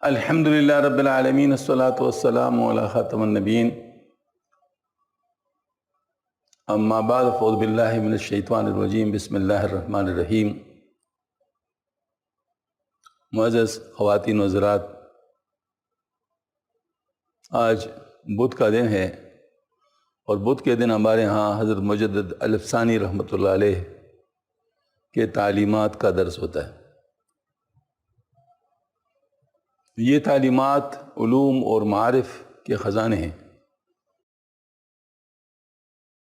الحمدللہ رب العالمین الصلاۃ والسلام علی خاتم النبیین اما بعد فاعوذ باللہ من الشیطان الرجیم بسم اللہ الرحمن الرحیم۔ معزز خواتین و حضرات، آج بدھ کا دن ہے اور بدھ کے دن ہمارے ہاں حضرت مجدد الفسانی رحمۃ اللہ علیہ کے تعلیمات کا درس ہوتا ہے۔ یہ تعلیمات علوم اور معارف کے خزانے ہیں،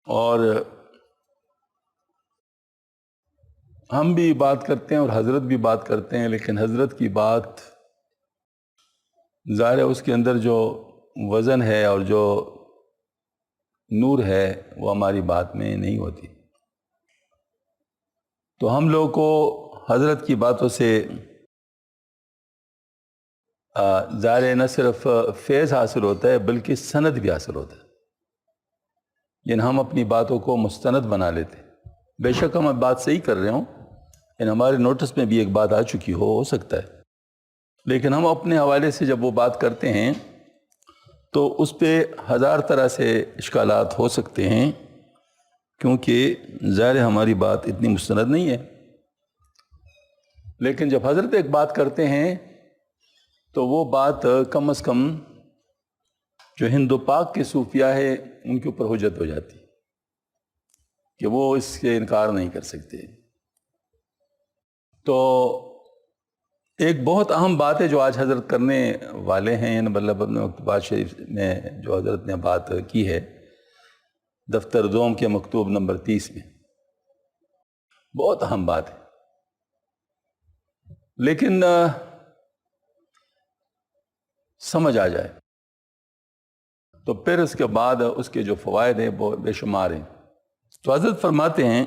اور ہم بھی بات کرتے ہیں اور حضرت بھی بات کرتے ہیں، لیکن حضرت کی بات ظاہر ہے اس کے اندر جو وزن ہے اور جو نور ہے وہ ہماری بات میں نہیں ہوتی۔ تو ہم لوگوں کو حضرت کی باتوں سے ظاہر ہے نہ صرف فیض حاصل ہوتا ہے بلکہ سند بھی حاصل ہوتا ہے، یعنی ہم اپنی باتوں کو مستند بنا لیتے ہیں۔ بے شک ہم بات صحیح کر رہے ہوں، یعنی ہمارے نوٹس میں بھی ایک بات آ چکی ہو سکتا ہے، لیکن ہم اپنے حوالے سے جب وہ بات کرتے ہیں تو اس پہ ہزار طرح سے اشکالات ہو سکتے ہیں، کیونکہ ظاہر ہماری بات اتنی مستند نہیں ہے۔ لیکن جب حضرت ایک بات کرتے ہیں تو وہ بات کم از کم جو ہند و پاک کے صوفیاء ہے ان کے اوپر حجت ہو جاتی کہ وہ اس سے انکار نہیں کر سکتے۔ تو ایک بہت اہم بات ہے جو آج حضرت کرنے والے ہیں، مطلب اپنے مکتوبات شریف میں جو حضرت نے بات کی ہے دفتر دوم کے مکتوب نمبر 30 میں، بہت اہم بات ہے، لیکن سمجھ آ جائے تو پھر اس کے بعد اس کے جو فوائد ہیں وہ بے شمار ہیں۔ تو حضرت فرماتے ہیں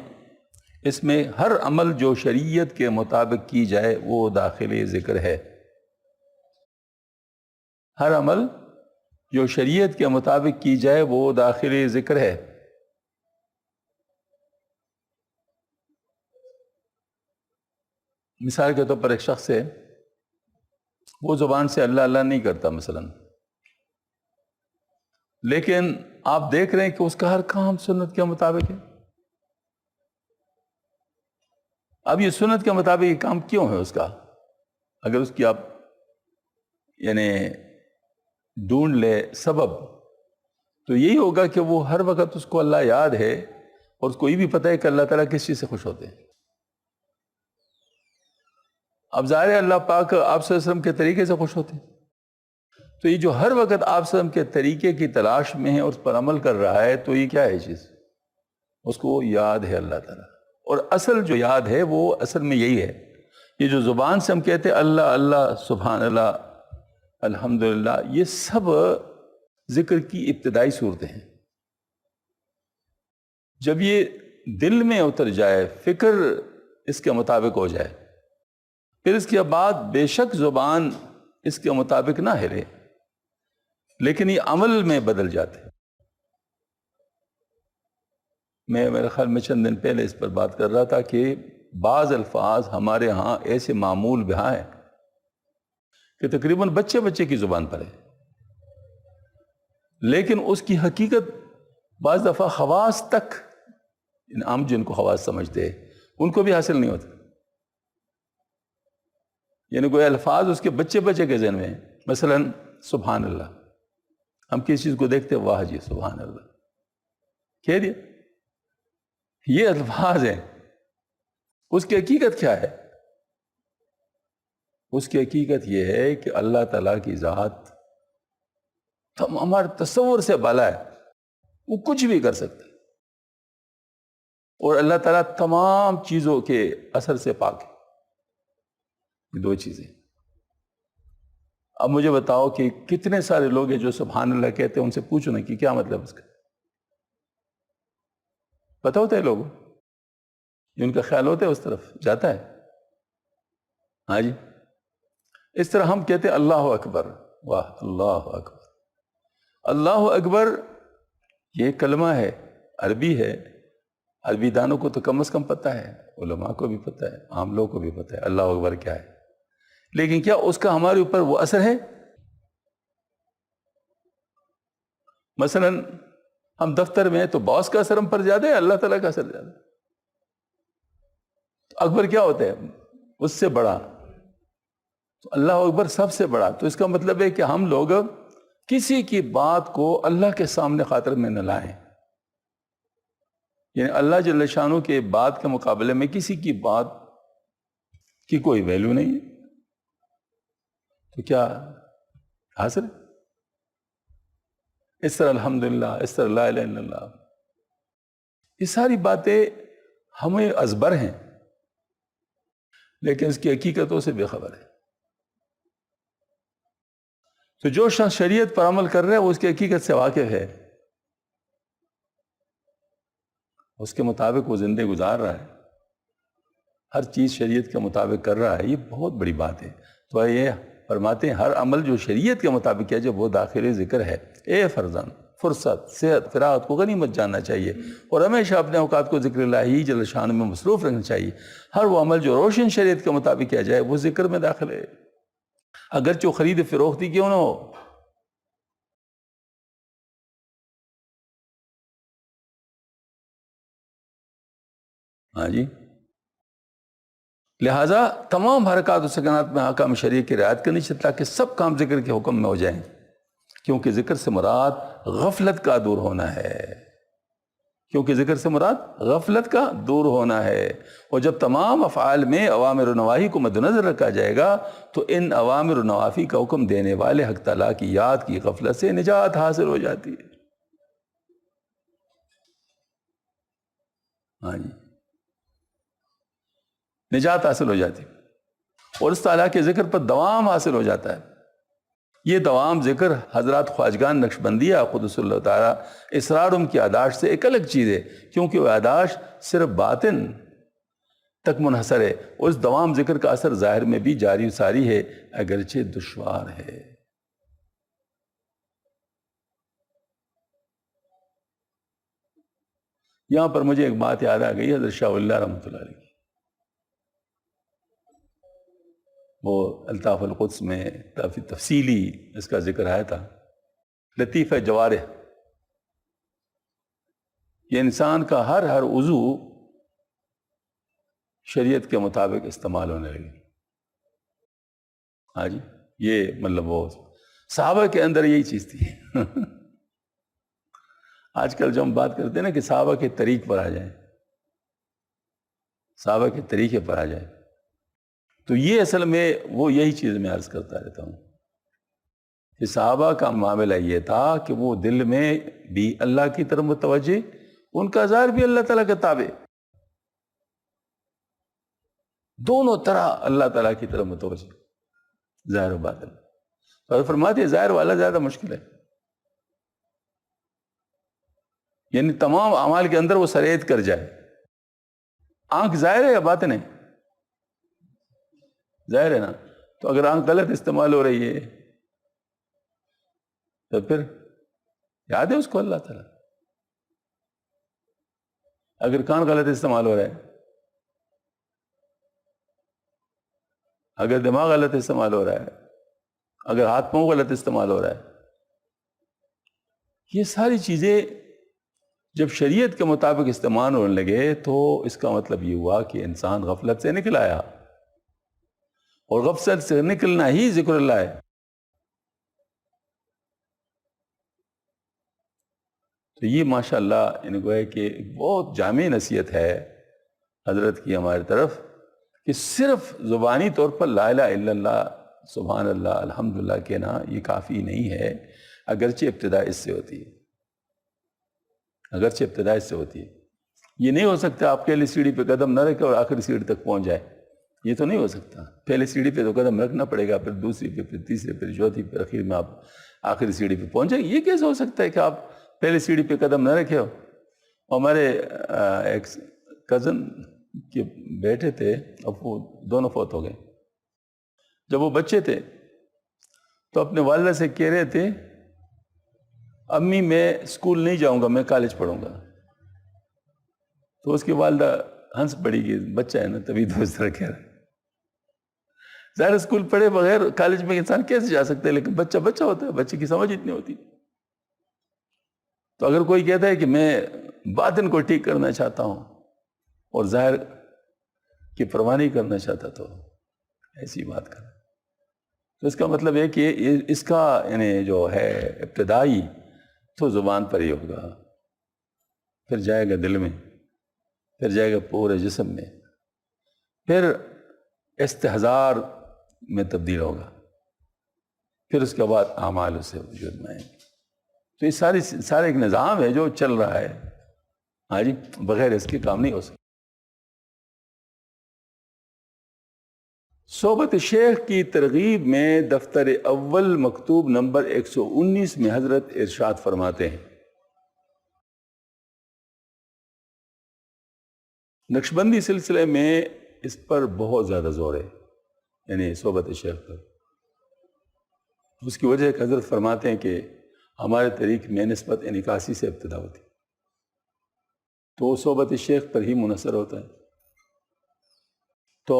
اس میں ہر عمل جو شریعت کے مطابق کی جائے وہ داخل ذکر ہے۔ ہر عمل جو شریعت کے مطابق کی جائے وہ داخل ذکر ہے۔ مثال کے طور پر ایک شخص ہے، وہ زبان سے اللہ اللہ نہیں کرتا مثلا، لیکن آپ دیکھ رہے ہیں کہ اس کا ہر کام سنت کے مطابق ہے۔ اب یہ سنت کے مطابق یہ کام کیوں ہے اس کا؟ اگر اس کی آپ یعنی ڈھونڈ لے سبب، تو یہی ہوگا کہ وہ ہر وقت اس کو اللہ یاد ہے اور اس کو یہ بھی پتہ ہے کہ اللہ تعالیٰ کس چیز سے خوش ہوتے ہیں۔ اب ظاہر ہے اللہ پاک آپ صلی اللہ علیہ وسلم کے طریقے سے خوش ہوتے ہیں، تو یہ جو ہر وقت آپ صلی اللہ علیہ وسلم کے طریقے کی تلاش میں ہے اور اس پر عمل کر رہا ہے، تو یہ کیا ہے چیز؟ اس کو یاد ہے اللہ تعالیٰ۔ اور اصل جو یاد ہے وہ اصل میں یہی ہے، یہ جو زبان سے ہم کہتے ہیں اللہ اللہ سبحان اللہ الحمدللہ، یہ سب ذکر کی ابتدائی صورتیں ہیں۔ جب یہ دل میں اتر جائے، فکر اس کے مطابق ہو جائے، پھر اس کے بعد بے شک زبان اس کے مطابق نہ ہلے، لیکن یہ عمل میں بدل جاتے۔ میں میرے خیال میں چند دن پہلے اس پر بات کر رہا تھا کہ بعض الفاظ ہمارے ہاں ایسے معمول بہا ہیں کہ تقریباً بچے بچے کی زبان پر ہے، لیکن اس کی حقیقت بعض دفعہ خواص تک، عام جن کو خواص سمجھتے ہیں ان کو بھی حاصل نہیں ہوتا۔ یعنی کوئی الفاظ اس کے بچے بچے کے ذہن میں ہیں، مثلا سبحان اللہ، ہم کس چیز کو دیکھتے ہیں؟ واہ جی سبحان اللہ کہہ دیا، یہ الفاظ ہیں، اس کی حقیقت کیا ہے؟ اس کی حقیقت یہ ہے کہ اللہ تعالیٰ کی ذات ہمارے تصور سے بالا ہے، وہ کچھ بھی کر سکتا ہے، اور اللہ تعالیٰ تمام چیزوں کے اثر سے پاک ہے۔ یہ دو چیزیں۔ اب مجھے بتاؤ کہ کتنے سارے لوگ ہیں جو سبحان اللہ کہتے ہیں، ان سے پوچھو نا کہ کیا مطلب اس کا پتہ ہوتا ہے؟ لوگوں ان کا خیال ہوتا ہے اس طرف جاتا ہے؟ ہاں جی، اس طرح ہم کہتے ہیں اللہ اکبر، واہ اللہ اکبر، اللہ اکبر یہ کلمہ ہے، عربی ہے، عربی دانوں کو تو کم از کم پتہ ہے، علماء کو بھی پتہ ہے، عام لوگوں کو بھی پتہ ہے اللہ اکبر کیا ہے، لیکن کیا اس کا ہمارے اوپر وہ اثر ہے؟ مثلا ہم دفتر میں ہیں تو باس کا اثر ہم پر زیادہ ہے، اللہ تعالیٰ کا اثر زیادہ ہے؟ تو اکبر کیا ہوتا ہے؟ اس سے بڑا. تو اللہ اکبر سب سے بڑا. تو اس کا مطلب ہے کہ ہم لوگ کسی کی بات کو اللہ کے سامنے خاطر میں نہ لائیں. یعنی اللہ جل شانہ کے بات کے مقابلے میں کسی کی بات کی کوئی ویلیو نہیں ہے. تو کیا حاصل ہے؟ اس طرح الحمدللہ، اس طرح لا الہ الا اللہ، یہ ساری باتیں ہمیں ازبر ہیں لیکن اس کی حقیقتوں سے بے خبر ہے. تو جو شخص شریعت پر عمل کر رہا ہے وہ اس کی حقیقت سے واقف ہے، اس کے مطابق وہ زندگی گزار رہا ہے، ہر چیز شریعت کے مطابق کر رہا ہے. یہ بہت بڑی بات ہے. تو یہ فرماتے ہیں ہر عمل جو شریعت کے مطابق کیا جائے وہ داخل ذکر ہے. اے فرزان، فرصت، صحت، فراغت کو غنیمت جاننا چاہیے اور ہمیشہ اپنے اوقات کو ذکر اللہ جل شان میں مصروف رکھنا چاہیے. ہر وہ عمل جو روشن شریعت کے مطابق کیا جائے وہ ذکر میں داخل ہے، اگرچہ وہ خرید فروختی کیوں نہ ہو. ہاں جی. لہٰذا تمام حرکات و سکنات میں احکام شریعت کی رعایت کرنی چاہیے تاکہ سب کام ذکر کے حکم میں ہو جائیں، کیونکہ ذکر سے مراد غفلت کا دور ہونا ہے. کیونکہ ذکر سے مراد غفلت کا دور ہونا ہے. اور جب تمام افعال میں اوامر و نواہی کو مد نظر رکھا جائے گا تو ان اوامر و نواہی کا حکم دینے والے حق تعالیٰ کی یاد کی غفلت سے نجات حاصل ہو جاتی ہے. ہاں جی، نجات حاصل ہو جاتی ہے اور اس تعالیٰ کے ذکر پر دوام حاصل ہو جاتا ہے. یہ دوام ذکر حضرات خواجگان نقشبندیہ قدس اللہ تعالیٰ اسرار ان کی یاداشت سے ایک الگ چیز ہے، کیونکہ وہ یاداشت صرف باطن تک منحصر ہے اور اس دوام ذکر کا اثر ظاہر میں بھی جاری و ساری ہے اگرچہ دشوار ہے. یہاں پر مجھے ایک بات یاد آ گئی حضرت شاہ ولی اللہ رحمۃ اللہ علیہ کی. وہ الطاف القدس میں کافی تفصیلی اس کا ذکر آیا تھا. لطیفہ جوارح، یہ انسان کا ہر عضو شریعت کے مطابق استعمال ہونے لگے. ہاں جی، یہ مطلب وہ صحابہ کے اندر یہی چیز تھی. آج کل جو ہم بات کرتے ہیں نا کہ صحابہ کے طریق پر آ جائیں، صحابہ کے طریقے پر آ جائیں، تو یہ اصل میں وہ یہی چیز میں عرض کرتا رہتا ہوں کہ صحابہ کا معاملہ یہ تھا کہ وہ دل میں بھی اللہ کی طرف متوجہ، ان کا ظاہر بھی اللہ تعالیٰ کے تابع، دونوں طرح اللہ تعالیٰ کی طرف متوجہ، ظاہر و باطن. اور فرماتے ہیں ظاہر والا زیادہ مشکل ہے، یعنی تمام اعمال کے اندر وہ سریت کر جائے. آنکھ ظاہر ہے یا باطن ہے؟ ظاہر ہے نا. تو اگر آنکھ غلط استعمال ہو رہی ہے تو پھر یاد ہے اس کو اللہ تعالیٰ. اگر کان غلط استعمال ہو رہا ہے، اگر دماغ غلط استعمال ہو رہا ہے، اگر ہاتھ پاؤں غلط استعمال ہو رہا ہے، یہ ساری چیزیں جب شریعت کے مطابق استعمال ہونے لگے تو اس کا مطلب یہ ہوا کہ انسان غفلت سے نکل آیا، اور غفلت سے نکلنا ہی ذکر اللہ ہے. تو یہ ماشاءاللہ ان کو ہے کہ بہت جامع نصیحت ہے حضرت کی ہماری طرف کہ صرف زبانی طور پر لا الہ الا اللہ، سبحان اللہ، الحمدللہ کہنا یہ کافی نہیں ہے، اگرچہ ابتدا اس سے ہوتی ہے، اگرچہ ابتدا اس سے ہوتی ہے. یہ نہیں ہو سکتا آپ پہلی سیڑھی پہ قدم نہ رکھے اور آخری سیڑھی تک پہنچ جائے، یہ تو نہیں ہو سکتا. پہلی سیڑھی پہ تو قدم رکھنا پڑے گا، پھر دوسری پہ، پھر تیسری، پھر چوتھی، پھر اخیر میں آپ آخری سیڑھی پہ پہنچ جائیں. یہ کیسے ہو سکتا ہے کہ آپ پہلی سیڑھی پہ قدم نہ رکھے ہو؟ ہمارے ایک کزن کے بیٹے تھے، اب وہ دونوں فوت ہو گئے. جب وہ بچے تھے تو اپنے والدہ سے کہہ رہے تھے امی میں اسکول نہیں جاؤں گا، میں کالج پڑھوں گا. تو اس کی والدہ ہنس پڑی کہ بچہ ہے نا تبھی تو اس طرح کہہ رہا ہے. ظاہر اسکول پڑھے بغیر کالج میں انسان کیسے جا سکتے ہیں، لیکن بچہ بچہ ہوتا ہے، بچے کی سمجھ اتنی ہوتی. تو اگر کوئی کہتا ہے کہ میں باطن کو ٹھیک کرنا چاہتا ہوں اور ظاہر کی پرواہ نہیں کرنا چاہتا، تو ایسی بات کریں. تو اس کا مطلب ہے کہ اس کا یعنی جو ہے ابتدائی تو زبان پر ہی ہوگا، پھر جائے گا دل میں، پھر جائے گا پورے جسم میں، پھر استحضار میں تبدیل ہوگا، پھر اس کے بعد اعمال اسے وجود میں آئیں گے. تو یہ سارے ایک نظام ہے جو چل رہا ہے. ہاں جی، بغیر اس کے کام نہیں ہو سکتا. صحبت شیخ کی ترغیب میں دفتر اول مکتوب نمبر 119 میں حضرت ارشاد فرماتے ہیں، نقشبندی سلسلے میں اس پر بہت زیادہ زور ہے، یعنی صحبت شیخ پر. اس کی وجہ کہ حضرت فرماتے ہیں کہ ہمارے طریق میں نسبت انعکاسی سے ابتدا ہوتی، تو صحبت شیخ پر ہی منحصر ہوتا ہے. تو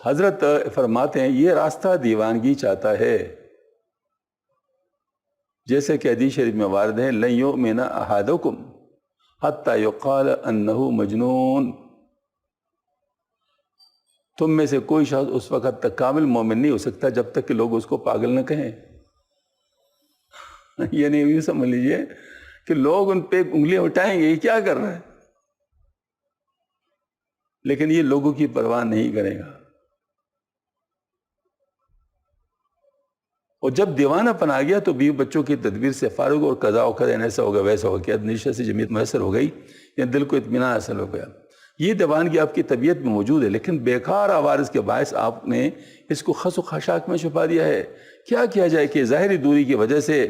حضرت فرماتے ہیں یہ راستہ دیوانگی چاہتا ہے، جیسے کہ حدیث شریف میں وارد ہے، لن یؤمن احدکم حتی یقال انہ مجنون. تم میں سے کوئی شخص اس وقت تک کامل مومن نہیں ہو سکتا جب تک کہ لوگ اس کو پاگل نہ کہیں. یعنی یہ سمجھ لیجئے کہ لوگ ان پہ انگلیاں اٹھائیں گے، یہ کیا کر رہا ہے، لیکن یہ لوگوں کی پرواہ نہیں کرے گا. اور جب دیوانہ پن آ گیا تو بیوی بچوں کی تدبیر سے فارغ اور قضا و قدر ایسا ہوگا ویسا ہوگا کہ نشہ سے جمیت میسر ہو گئی یا دل کو اطمینان حاصل ہو گیا. یہ دیوانگی آپ کی طبیعت میں موجود ہے، لیکن بیکار عوارض کے باعث آپ نے اس کو خس و خشاک میں چھپا دیا ہے. کیا کیا جائے کہ ظاہری دوری کی وجہ سے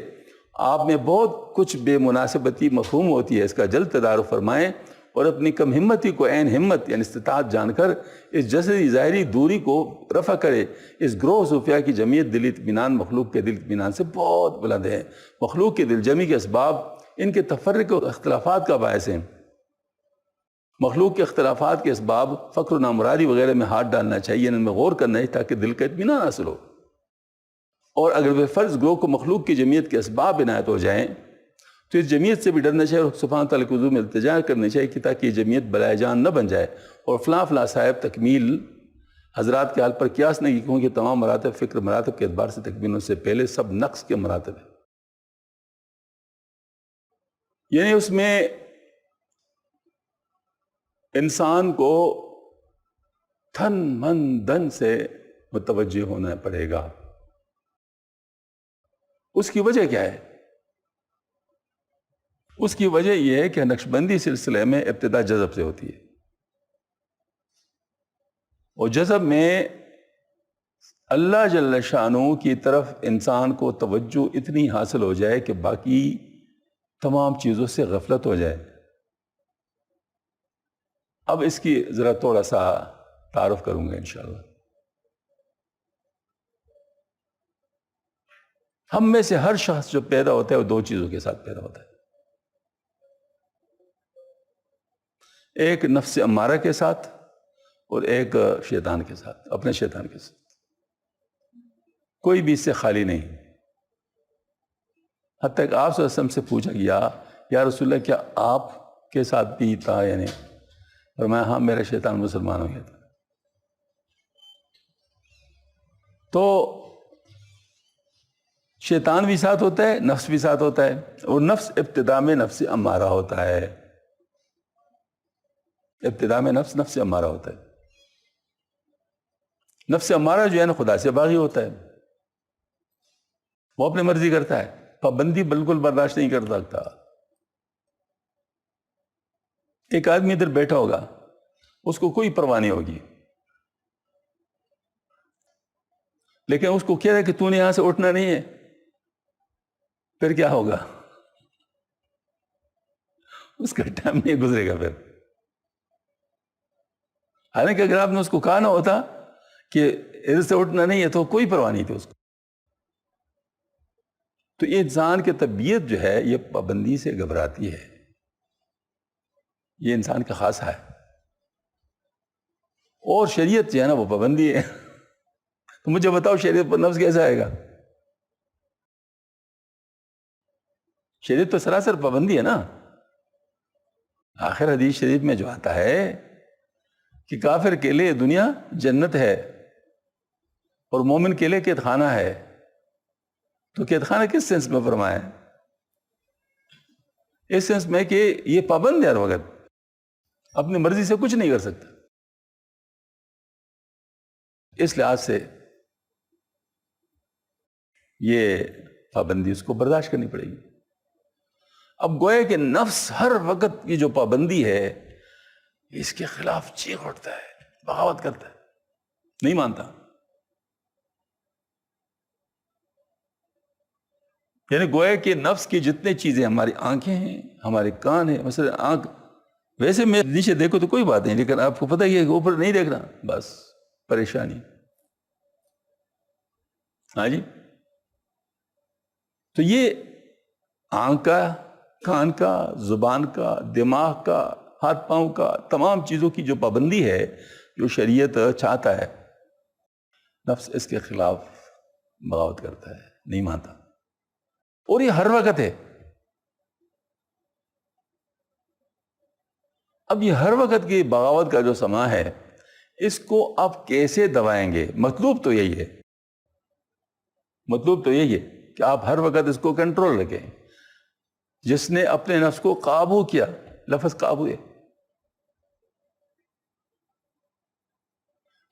آپ میں بہت کچھ بے مناسبتی مفہوم ہوتی ہے، اس کا جلد تدارک فرمائیں اور اپنی کم ہمتی کو عین ہمت یعنی استطاعت جان کر اس جسدی ظاہری دوری کو رفع کرے. اس گروہ صوفیہ کی جمعیت دل اطمینان مخلوق کے دل اطمینان سے بہت بلند ہے. مخلوق کے دل جمی کے اسباب ان کے تفرق اور اختلافات کا باعث ہیں. مخلوق کے اختلافات کے اسباب فقر و نامرادی وغیرہ میں ہاتھ ڈالنا چاہیے، ان میں غور کرنا ہے تاکہ دل کا اطمینان حاصل ہو. اور اگر وہ فرض گروہ کو مخلوق کی جمعیت کے اسباب عنایت ہو جائیں تو اس جمعیت سے بھی ڈرنا چاہیے اور سبحانہ تعالیٰ کے حضور میں التجا کرنی چاہیے کہ تاکہ یہ جمعیت بلائے جان نہ بن جائے. اور فلاں فلاں صاحب تکمیل حضرات کے حال پر قیاس نہیں، کیونکہ تمام مراتب فکر مراتب کے اعتبار سے تکمیلوں سے پہلے سب نقص کے مراتب ہیں. یعنی اس میں انسان کو تن من دن سے متوجہ ہونا پڑے گا. اس کی وجہ کیا ہے؟ اس کی وجہ یہ ہے کہ نقشبندی سلسلے میں ابتدا جذب سے ہوتی ہے، اور جذب میں اللہ جل شانہ کی طرف انسان کو توجہ اتنی حاصل ہو جائے کہ باقی تمام چیزوں سے غفلت ہو جائے. اب اس کی ذرا تھوڑا سا تعارف کروں گا انشاءاللہ. ہم میں سے ہر شخص جو پیدا ہوتا ہے وہ دو چیزوں کے ساتھ پیدا ہوتا ہے، ایک نفس امارہ کے ساتھ اور ایک شیطان کے ساتھ، اپنے شیطان کے ساتھ. کوئی بھی اس سے خالی نہیں. حتیٰ کہ آپ صلی اللہ علیہ وسلم سے پوچھا گیا یا رسول اللہ کیا آپ کے ساتھ بھی تھا؟ یعنی فرمایا ہاں میرا شیطان مسلمان ہو گیا تھا. تو شیطان بھی ساتھ ہوتا ہے، نفس بھی ساتھ ہوتا ہے، اور نفس ابتدا میں نفس امارہ ہوتا ہے. ابتدا میں نفس امارہ ہوتا ہے. نفس امارہ جو ہے نا خدا سے باغی ہوتا ہے، وہ اپنی مرضی کرتا ہے، پابندی بالکل برداشت نہیں کر سکتا. ایک آدمی ادھر بیٹھا ہوگا، اس کو کوئی پرواہ نہیں ہوگی، لیکن اس کو کہہ رہے کہ تو نے یہاں سے اٹھنا نہیں ہے، پھر کیا ہوگا؟ اس کا ٹائم نہیں گزرے گا پھر. حالانکہ اگر آپ نے اس کو کہا نہ ہوتا کہ ادھر سے اٹھنا نہیں ہے تو کوئی پرواہ نہیں تھی اس کو. تو یہ انسان کی طبیعت جو ہے یہ پابندی سے گھبراتی ہے، یہ انسان کا خاصہ ہے. اور شریعت جو ہے نا وہ پابندی ہے. تو مجھے بتاؤ شریعت پر نفس کیسے آئے گا؟ شریعت تو سراسر پابندی ہے نا. آخر حدیث شریف میں جو آتا ہے کہ کافر کے لیے دنیا جنت ہے اور مومن کے لیے قید خانہ ہے. تو قید خانہ کس سینس میں فرمایا ہے؟ اس سینس میں کہ یہ پابند ہے، ہر وقت اپنی مرضی سے کچھ نہیں کر سکتا. اس لحاظ سے یہ پابندی اس کو برداشت کرنی پڑے گی. اب گویا کہ نفس ہر وقت کی جو پابندی ہے اس کے خلاف چیخ اٹھتا ہے، بغاوت کرتا ہے، نہیں مانتا. یعنی گویا کہ نفس کی جتنے چیزیں، ہماری آنکھیں ہیں، ہمارے کان ہیں، مثلا آنکھ ویسے میں نیچے دیکھو تو کوئی بات نہیں، لیکن آپ کو پتہ ہی ہے کہ اوپر نہیں دیکھنا، بس پریشانی. ہاں جی. تو یہ آنکھ کا، کان کا، زبان کا، دماغ کا، ہاتھ پاؤں کا، تمام چیزوں کی جو پابندی ہے جو شریعت چاہتا ہے، نفس اس کے خلاف بغاوت کرتا ہے، نہیں مانتا. اور یہ ہر وقت ہے. اب یہ ہر وقت کی بغاوت کا جو سما ہے اس کو آپ کیسے دبائیں گے؟ مطلوب تو یہی ہے، مطلوب تو یہی ہے کہ آپ ہر وقت اس کو کنٹرول رکھیں. جس نے اپنے نفس کو قابو کیا، لفظ قابو ہے،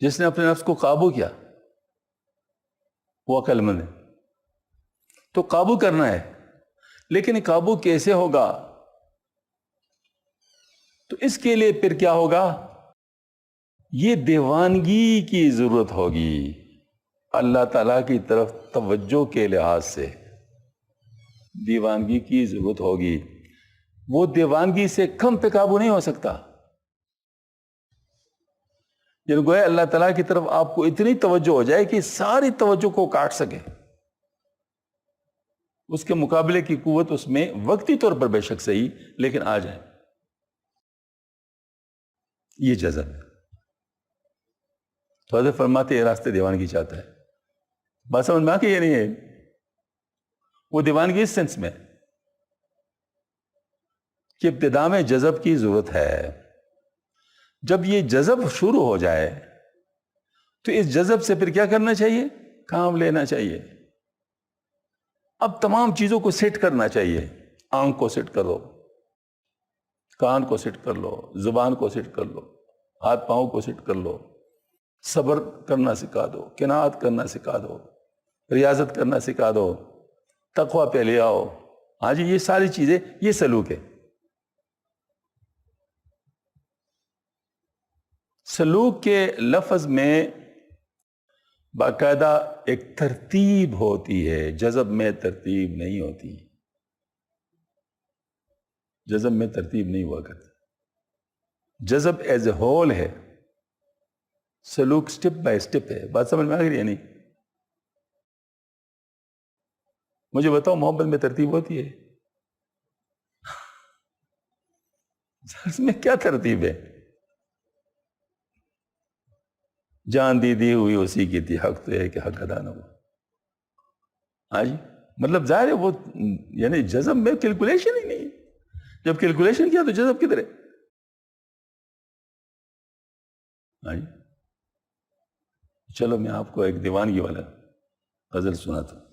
جس نے اپنے نفس کو قابو کیا وہ عقل مند ہے. تو قابو کرنا ہے، لیکن قابو کیسے ہوگا؟ تو اس کے لیے پھر کیا ہوگا؟ یہ دیوانگی کی ضرورت ہوگی، اللہ تعالیٰ کی طرف توجہ کے لحاظ سے دیوانگی کی ضرورت ہوگی. وہ دیوانگی سے کم پہ قابو نہیں ہو سکتا. یعنی گویا اللہ تعالیٰ کی طرف آپ کو اتنی توجہ ہو جائے کہ ساری توجہ کو کاٹ سکے. اس کے مقابلے کی قوت اس میں وقتی طور پر بے شک صحیح لیکن آ جائے. یہ جذب ہے. تو حضرت فرماتے یہ راستے دیوانگی چاہتا ہے. بات سمجھ میں آ کے یہ نہیں ہے، وہ دیوانگی اس سینس میں کہ ابتدا میں جذب کی ضرورت ہے. جب یہ جذب شروع ہو جائے تو اس جذب سے پھر کیا کرنا چاہیے؟ کام لینا چاہیے. اب تمام چیزوں کو سیٹ کرنا چاہیے. آنکھ کو سیٹ کر لو، کان کو سیٹ کر لو، زبان کو سیٹ کر لو، ہاتھ پاؤں کو سیٹ کر لو، صبر کرنا سکھا دو، قناعت کرنا سکھا دو، ریاضت کرنا سکھا دو، تقویٰ پہ لے آؤ. ہاں جی، یہ ساری چیزیں، یہ سلوک ہے. سلوک کے لفظ میں باقاعدہ ایک ترتیب ہوتی ہے، جذب میں ترتیب نہیں ہوتی. جذب میں ترتیب نہیں ہوا کرتی. جذب ایز اے ہول ہے، سلوک سٹیپ بائی سٹیپ ہے. بات سمجھ میں آ گئی یا نہیں؟ مجھے بتاؤ محبت میں ترتیب ہوتی ہے؟ اس میں کیا ترتیب ہے؟ جان دی دی ہوئی اسی کی تھی، حق تو ہے کہ حق ادا نہ ہوا. ہاں جی، مطلب ظاہر ہے وہ یعنی جذب میں کیلکولیشن ہی نہیں. جب کیلکولیشن کیا تو جذب کدھر ہے؟ ہاں جی. چلو میں آپ کو ایک دیوانگی والا غزل سناتا ہوں.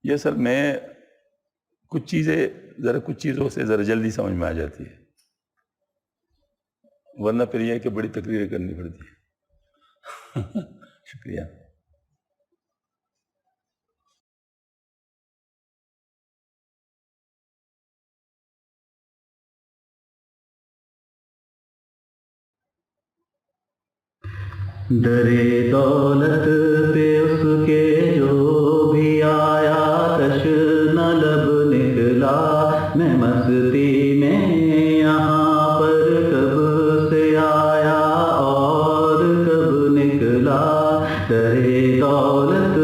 یہ سر میں کچھ چیزیں کچھ چیزوں سے ذرا جلدی سمجھ میں آ جاتی ہے، ورنہ پھر یہ ہے کہ بڑی تقریریں کرنی پڑتی ہے. شکریہ. درے دولت پہ اس کے جو بھی آیا تشنہ لب نکلا. میں مستی میں یہاں پر کب سے آیا اور کب نکلا. درے دولت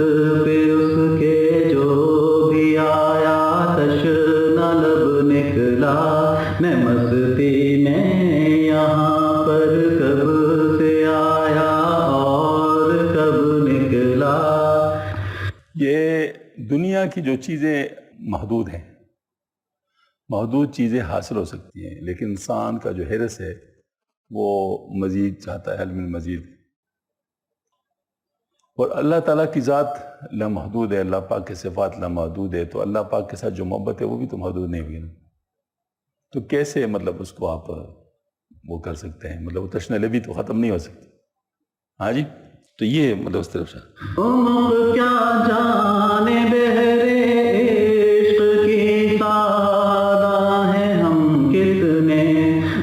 پہ اس کے جو بھی آیا تشنہ لب نکلا. نکلا میں مستی میں یہاں پر کب سے آیا اور کب نکلا. یہ دنیا کی جو چیزیں محدود ہیں، محدود چیزیں حاصل ہو سکتی ہیں، لیکن انسان کا جو حرص ہے وہ مزید چاہتا ہے، علم المزید. اور اللہ تعالیٰ کی ذات لامحدود ہے، اللہ پاک کے صفات لامحدود ہے، تو اللہ پاک کے ساتھ جو محبت ہے وہ بھی تو محدود نہیں ہوگی نا. تو کیسے مطلب اس کو آپ وہ کر سکتے ہیں، مطلب وہ تشنہ لبی تو ختم نہیں ہو سکتی. ہاں جی، تو یہ مطلب اس طرف سے عمر کیا جانے بہرے عشق کی سادہ ہیں ہم کتنے.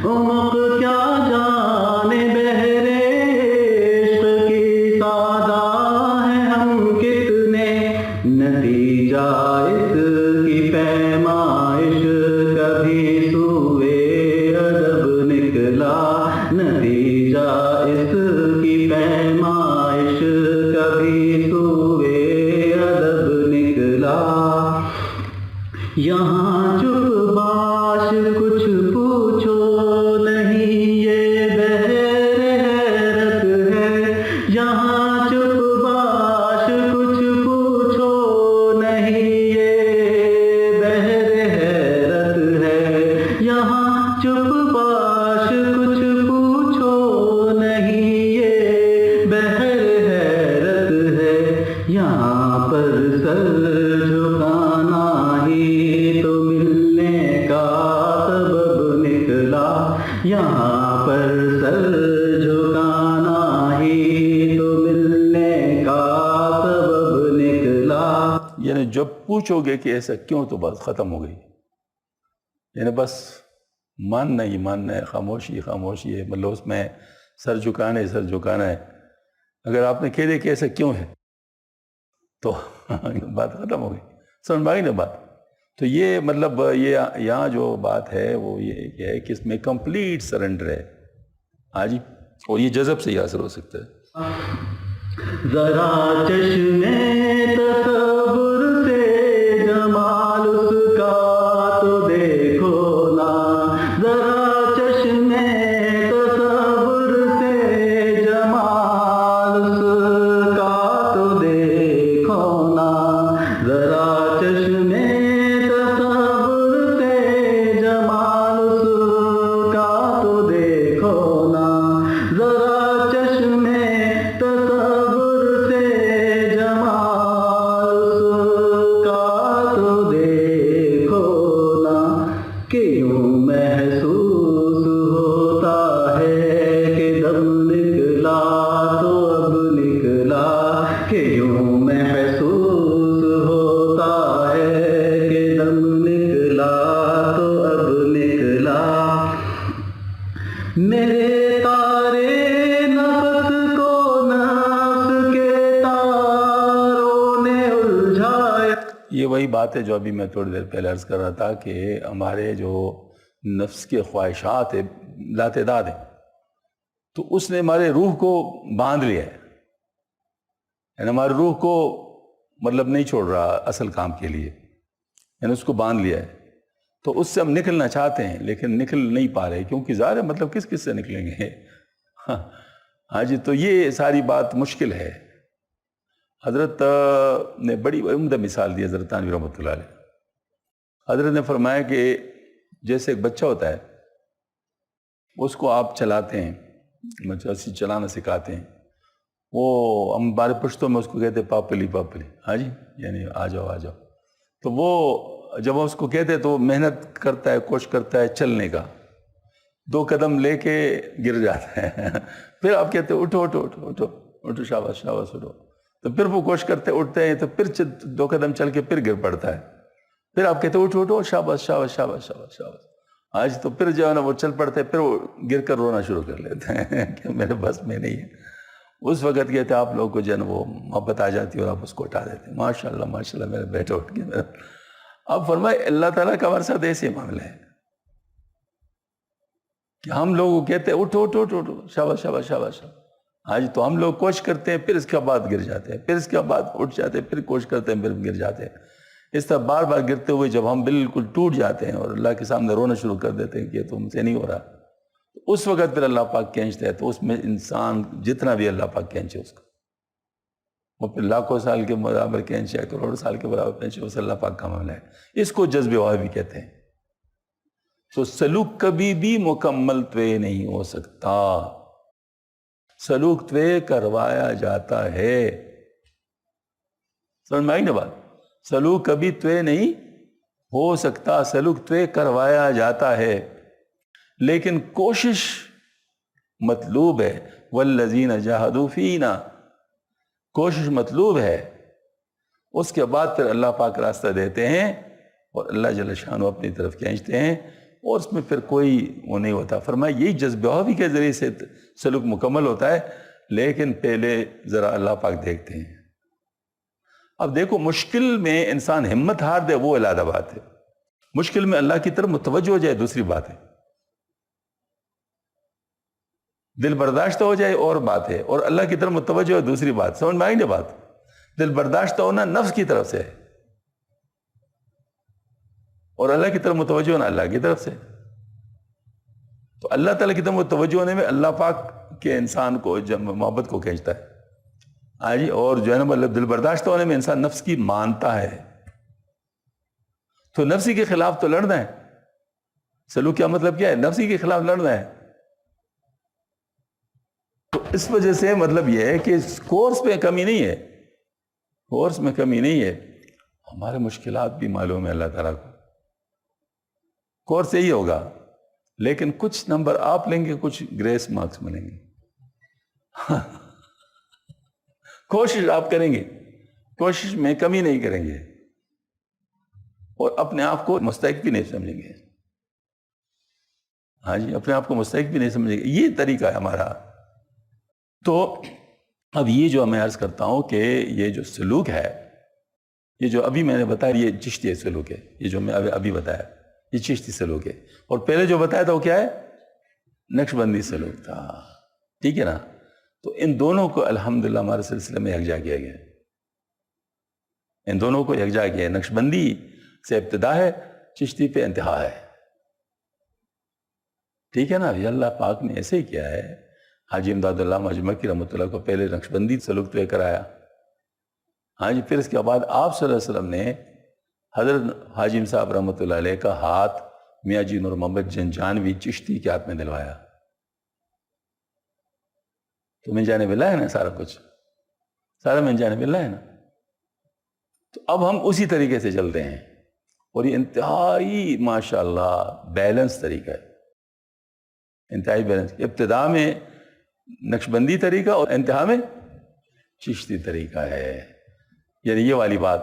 عمر کیا جانے بہرے عشق کی سادہ ہیں ہم کتنے. نتیجہ اس کی پیمائش کبھی سوئے ادب نکلا. نتیجہ اس کی پیمائش کبھی سوئے ادب نکلا. یہاں چپ باش کچھ پوچھو نہیں یہ بحر حیرت ہے. یہاں چپ باش کچھ پوچھو نہیں یہ بحر حیرت ہے. یہاں چپ باش کچھ پوچھو نہیں یہ بحر حیرت ہے. یہاں پر سر جھکانا ہی تو ملنے کا سبب نکلا. یہاں پر سر جھکانا ہی تو ملنے کا سبب نکلا. یعنی جب پوچھو گے کہ ایسا کیوں تو بات ختم ہو گئی. یعنی بس ماننا ہی ماننا ہے، خاموشی خاموشی ہے، مطلب اس میں سر جھکانا ہے، سر جھکانا ہے. اگر آپ نے کہہ دیا کہ ایسا کیوں ہے تو بات ختم ہو گئی، سمجھ میں آئی نا بات. تو یہ مطلب یہ یہاں جو بات ہے وہ یہ ہے کہ اس میں کمپلیٹ سرنڈر ہے. ہاں جی، اور یہ جذب سے ہی حاصل ہو سکتا ہے. ذرا چشمے تصور سے جمال اس کا تو دیکھو نا. ذرا چشمے تصور سے جمال اس کا تو دیکھو نا. ذرا چشمے تصور سے جمال اس کا تو دیکھو نا. ذرا چشمے تصور سے جمال اس کا تو دیکھو نا. کہ یوں محسوس ہوتا ہے کہ دم نکلا تو اب نکلا. کہ یوں محسوس ہوتا ہے کہ دم نکلا تو اب نکلا. میرے تارے نفس کو نفس کے تاروں نے الجھایا. یہ وہی بات ہے جو ابھی میں تھوڑی دیر پہلے عرض کر رہا تھا کہ ہمارے جو نفس کے خواہشات ہیں لاتعداد ہیں، تو اس نے ہمارے روح کو باندھ لیا ہے. یعنی ہمارے روح کو مطلب نہیں چھوڑ رہا اصل کام کے لیے، یعنی اس کو باندھ لیا ہے. تو اس سے ہم نکلنا چاہتے ہیں لیکن نکل نہیں پا رہے، کیونکہ ظاہر ہے مطلب کس کس سے نکلیں گے. ہاں جی، تو یہ ساری بات مشکل ہے. حضرت نے بڑی عمدہ مثال دی، حضرت تھانوی رحمۃ اللہ علیہ. حضرت نے فرمایا کہ جیسے ایک بچہ ہوتا ہے، اس کو آپ چلاتے ہیں، چلانا سکھاتے ہیں. وہ ہم ہمارے پشتوں میں اس کو کہتے ہیں پاپلی پاپلی. ہاں جی، یعنی آ جاؤ آ جاؤ. تو وہ جب اس کو کہتے ہیں تو وہ محنت کرتا ہے، کوشش کرتا ہے چلنے کا. 2 قدم لے کے گر جاتا ہے. پھر آپ کہتے ہیں اٹھو اٹھو اٹھو اٹھو اٹھو، شاباش شاباش اٹھو. تو پھر وہ کوشش کرتے اٹھتے ہیں، تو پھر 2 قدم چل کے پھر گر پڑتا ہے. پھر آپ کہتے ہیں اٹھو اٹھو، شاباش شاباش شاباش شاباش شاباش. آج تو پھر جو ہے نا وہ چل پڑتے ہیں، پھر وہ گر کر رونا شروع کر لیتے ہیں کہ میرے بس میں نہیں ہے. اس وقت کہتے ہیں آپ لوگوں کو جو ہے نا وہ محبت آ جاتی ہے اور آپ اس کو اٹھا دیتے ہیں. ماشاء اللہ میرے بیٹے اٹھ گئے. اب فرمائے اللہ تعالیٰ کا ہمارے ساتھ ایسے معاملہ ہے کہ ہم لوگ کہتے ہیں اٹھو اٹھو اٹھو اٹھو، شاباش شاباش شاباش. آج تو ہم لوگ کوشش کرتے ہیں، پھر اس کے بعد گر جاتے ہیں، پھر اس کے بعد اٹھ جاتے ہیں، پھر کوشش کرتے ہیں، پھر گر جاتے ہیں. اس طرح بار بار گرتے ہوئے جب ہم بالکل ٹوٹ جاتے ہیں اور اللہ کے سامنے رونا شروع کر دیتے ہیں کہ یہ تو ہم سے نہیں ہو رہا، اس وقت پھر اللہ پاک کھینچتا ہے، تو اس میں انسان جتنا بھی اللہ پاک کھینچے اس کو، وہ پھر لاکھوں سال کے برابر کھینچے، کروڑوں سال کے برابر کھینچے، اس اللہ پاک کا معاملہ ہے، اس کو جذب وحی بھی کہتے ہیں۔ تو سلوک کبھی بھی مکمل طے نہیں ہو سکتا، سلوک طے کروایا جاتا ہے، سمجھ میں آئی نا بات؟ سلوک کبھی طے نہیں ہو سکتا، سلوک طے کروایا جاتا ہے، لیکن کوشش مطلوب ہے، والذین جاہدوا فینا، کوشش مطلوب ہے، اس کے بعد پھر اللہ پاک راستہ دیتے ہیں اور اللہ جل شانہ اپنی طرف کھینچتے ہیں، اور اس میں پھر کوئی وہ نہیں ہوتا۔ فرمایا یہی جذب وحی کے ذریعے سے سلوک مکمل ہوتا ہے، لیکن پہلے ذرا اللہ پاک دیکھتے ہیں۔ اب دیکھو، مشکل میں انسان ہمت ہار دے وہ علیحدہ بات ہے، مشکل میں اللہ کی طرف متوجہ ہو جائے دوسری بات ہے، دل برداشتہ ہو جائے اور بات ہے، اور اللہ کی طرف متوجہ ہو دوسری بات۔ سمجھ میں آئی نا بات؟ دل برداشتہ ہونا نفس کی طرف سے ہے، اور اللہ کی طرف متوجہ ہونا اللہ کی طرف سے۔ تو اللہ تعالیٰ کی طرف متوجہ ہونے میں اللہ پاک کے انسان کو محبت کو کھینچتا ہے، ہاں جی، اور جو ہے نا مطلب دل برداشتہ ہونے میں انسان نفس کی مانتا ہے، تو نفسی کے خلاف تو لڑنا ہے۔ سلوک کیا مطلب کیا ہے؟ نفسی کے خلاف لڑنا ہے۔ تو اس وجہ سے مطلب یہ ہے کہ کورس پہ کمی نہیں ہے، کورس میں کمی نہیں ہے، ہمارے مشکلات بھی معلوم ہے اللہ تعالیٰ کو، کورس یہی ہوگا، لیکن کچھ نمبر آپ لیں گے، کچھ گریس مارکس ملیں گے۔ کوشش آپ کریں گے، کوشش میں کمی نہیں کریں گے، اور اپنے آپ کو مستحق بھی نہیں سمجھیں گے، ہاں جی، اپنے آپ کو مستحق بھی نہیں سمجھیں گے، یہ طریقہ ہے ہمارا۔ تو اب یہ جو میں عرض کرتا ہوں کہ یہ جو سلوک ہے، یہ جو ابھی میں نے بتایا، یہ چشتی سلوک ہے، یہ جو میں ابھی بتایا یہ چشتی سلوک ہے، اور پہلے جو بتایا تھا وہ کیا ہے؟ نقشبندی سلوک تھا، ٹھیک ہے نا؟ تو ان دونوں کو الحمدللہ ہمارے سلسلے میں یکجا کیا گیا، ان دونوں کو یکجا کیا ہے، نقشبندی سے ابتدا ہے، چشتی پہ انتہا ہے، ٹھیک ہے نا؟ یہ اللہ پاک نے ایسے ہی کیا ہے۔ حاجی امداد اللہ مکی رحمۃ اللہ کو پہلے نقشبندی سلوک طے کرایا، ہاں جی، پھر اس کے بعد آپ صلی اللہ علیہ وسلم نے حضرت حاجی صاحب رحمۃ اللہ علیہ کا ہاتھ میاں جی نور محمد جنجانوی چشتی کے ہاتھ میں دلوایا۔ تو من جانب اللہ ہے نا سارا کچھ، سارا من جانب اللہ ہے نا۔ تو اب ہم اسی طریقے سے چلتے ہیں، اور یہ انتہائی ماشاءاللہ بیلنس طریقہ ہے، انتہائی بیلنس، ابتدا میں نقشبندی طریقہ اور انتہا میں چشتی طریقہ ہے، یعنی یہ والی بات۔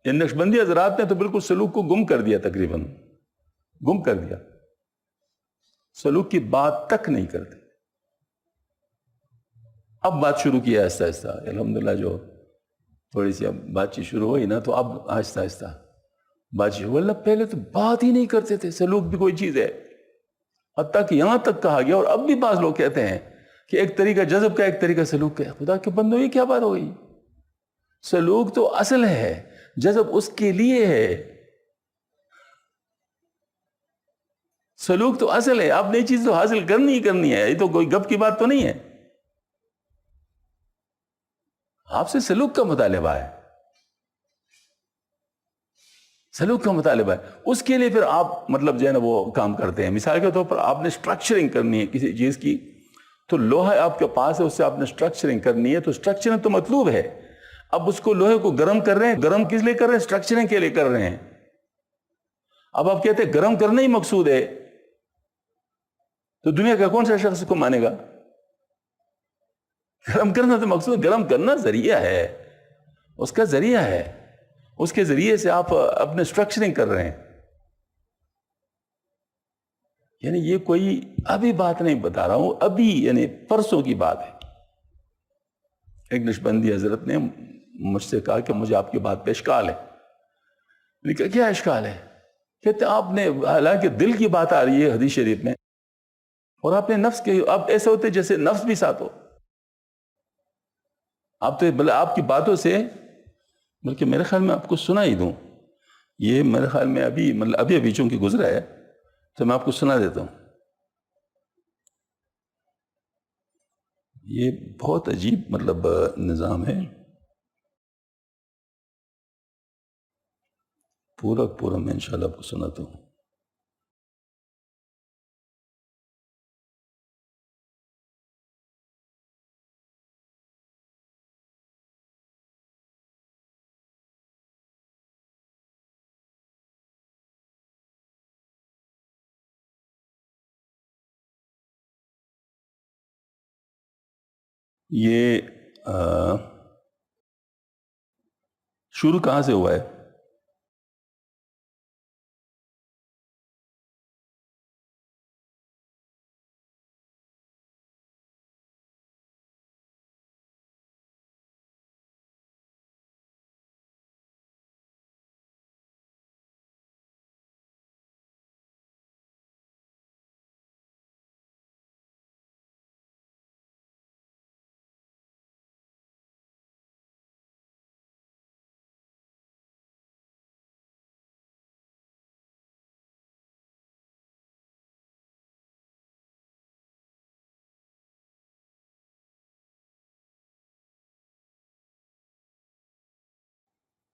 ان نقشبندی حضرات نے تو بالکل سلوک کو گم کر دیا، تقریباً گم کر دیا، سلوک کی بات تک نہیں کرتے۔ اب بات شروع کی آہستہ آہستہ، الحمدللہ جو تھوڑی سی اب بات چیت شروع ہوئی نا، تو اب آہستہ آہستہ بات چیت، واللہ پہلے تو بات ہی نہیں کرتے تھے، سلوک بھی کوئی چیز ہے، حتیٰ کہ یہاں تک کہا گیا، اور اب بھی بعض لوگ کہتے ہیں کہ ایک طریقہ جذب کا، ایک طریقہ سلوک کا۔ خدا کے بندوں، یہ کیا بات ہو گئی؟ سلوک تو اصل ہے، جذب اس کے لیے ہے، سلوک تو اصل ہے، آپ نئی چیز تو حاصل کرنی ہی کرنی ہے، یہ تو کوئی گپ کی بات تو نہیں ہے، آپ سے سلوک کا مطالبہ ہے، سلوک کا مطالبہ ہے، اس کے لیے پھر آپ مطلب جو ہے نا وہ کام کرتے ہیں۔ مثال کے طور پر آپ نے سٹرکچرنگ کرنی ہے کسی چیز کی، تو لوہا آپ کے پاس ہے، اس سے آپ نے سٹرکچرنگ کرنی ہے، تو سٹرکچرنگ تو مطلوب ہے، اب اس کو لوہے کو گرم کر رہے ہیں، گرم کس لیے کر رہے ہیں؟ سٹرکچرنگ کے لیے کر رہے ہیں۔ اب آپ کہتے ہیں گرم کرنا ہی مقصود ہے، تو دنیا کا کون سا شخص کو مانے گا؟ گرم کرنا تو مقصود، گرم کرنا ذریعہ ہے، اس کا ذریعہ ہے، اس کے ذریعے سے آپ اپنے سٹرکچرنگ کر رہے ہیں۔ یعنی یہ کوئی ابھی بات نہیں بتا رہا ہوں، ابھی یعنی پرسوں کی بات ہے۔ ایک نقشبندی حضرت نے مجھ سے کہا کہ مجھے آپ کی بات پہ اشکال ہے۔ میں نے کہا کیا اشکال ہے؟ کہتے آپ نے، حالانکہ دل کی بات آ رہی ہے حدیث شریف میں، اور آپ نے نفس کے، اب ایسا ہوتے جیسے نفس بھی ساتھ ہو، آپ تو آپ کی باتوں سے، بلکہ میرے خیال میں آپ کو سنا ہی دوں، یہ میرے خیال میں ابھی چونکہ گزرا ہے تو میں آپ کو سنا دیتا ہوں. یہ بہت عجیب نظام ہے. پورا میں انشاءاللہ آپ کو سناتا ہوں. یہ شروع کہاں سے ہوا ہے؟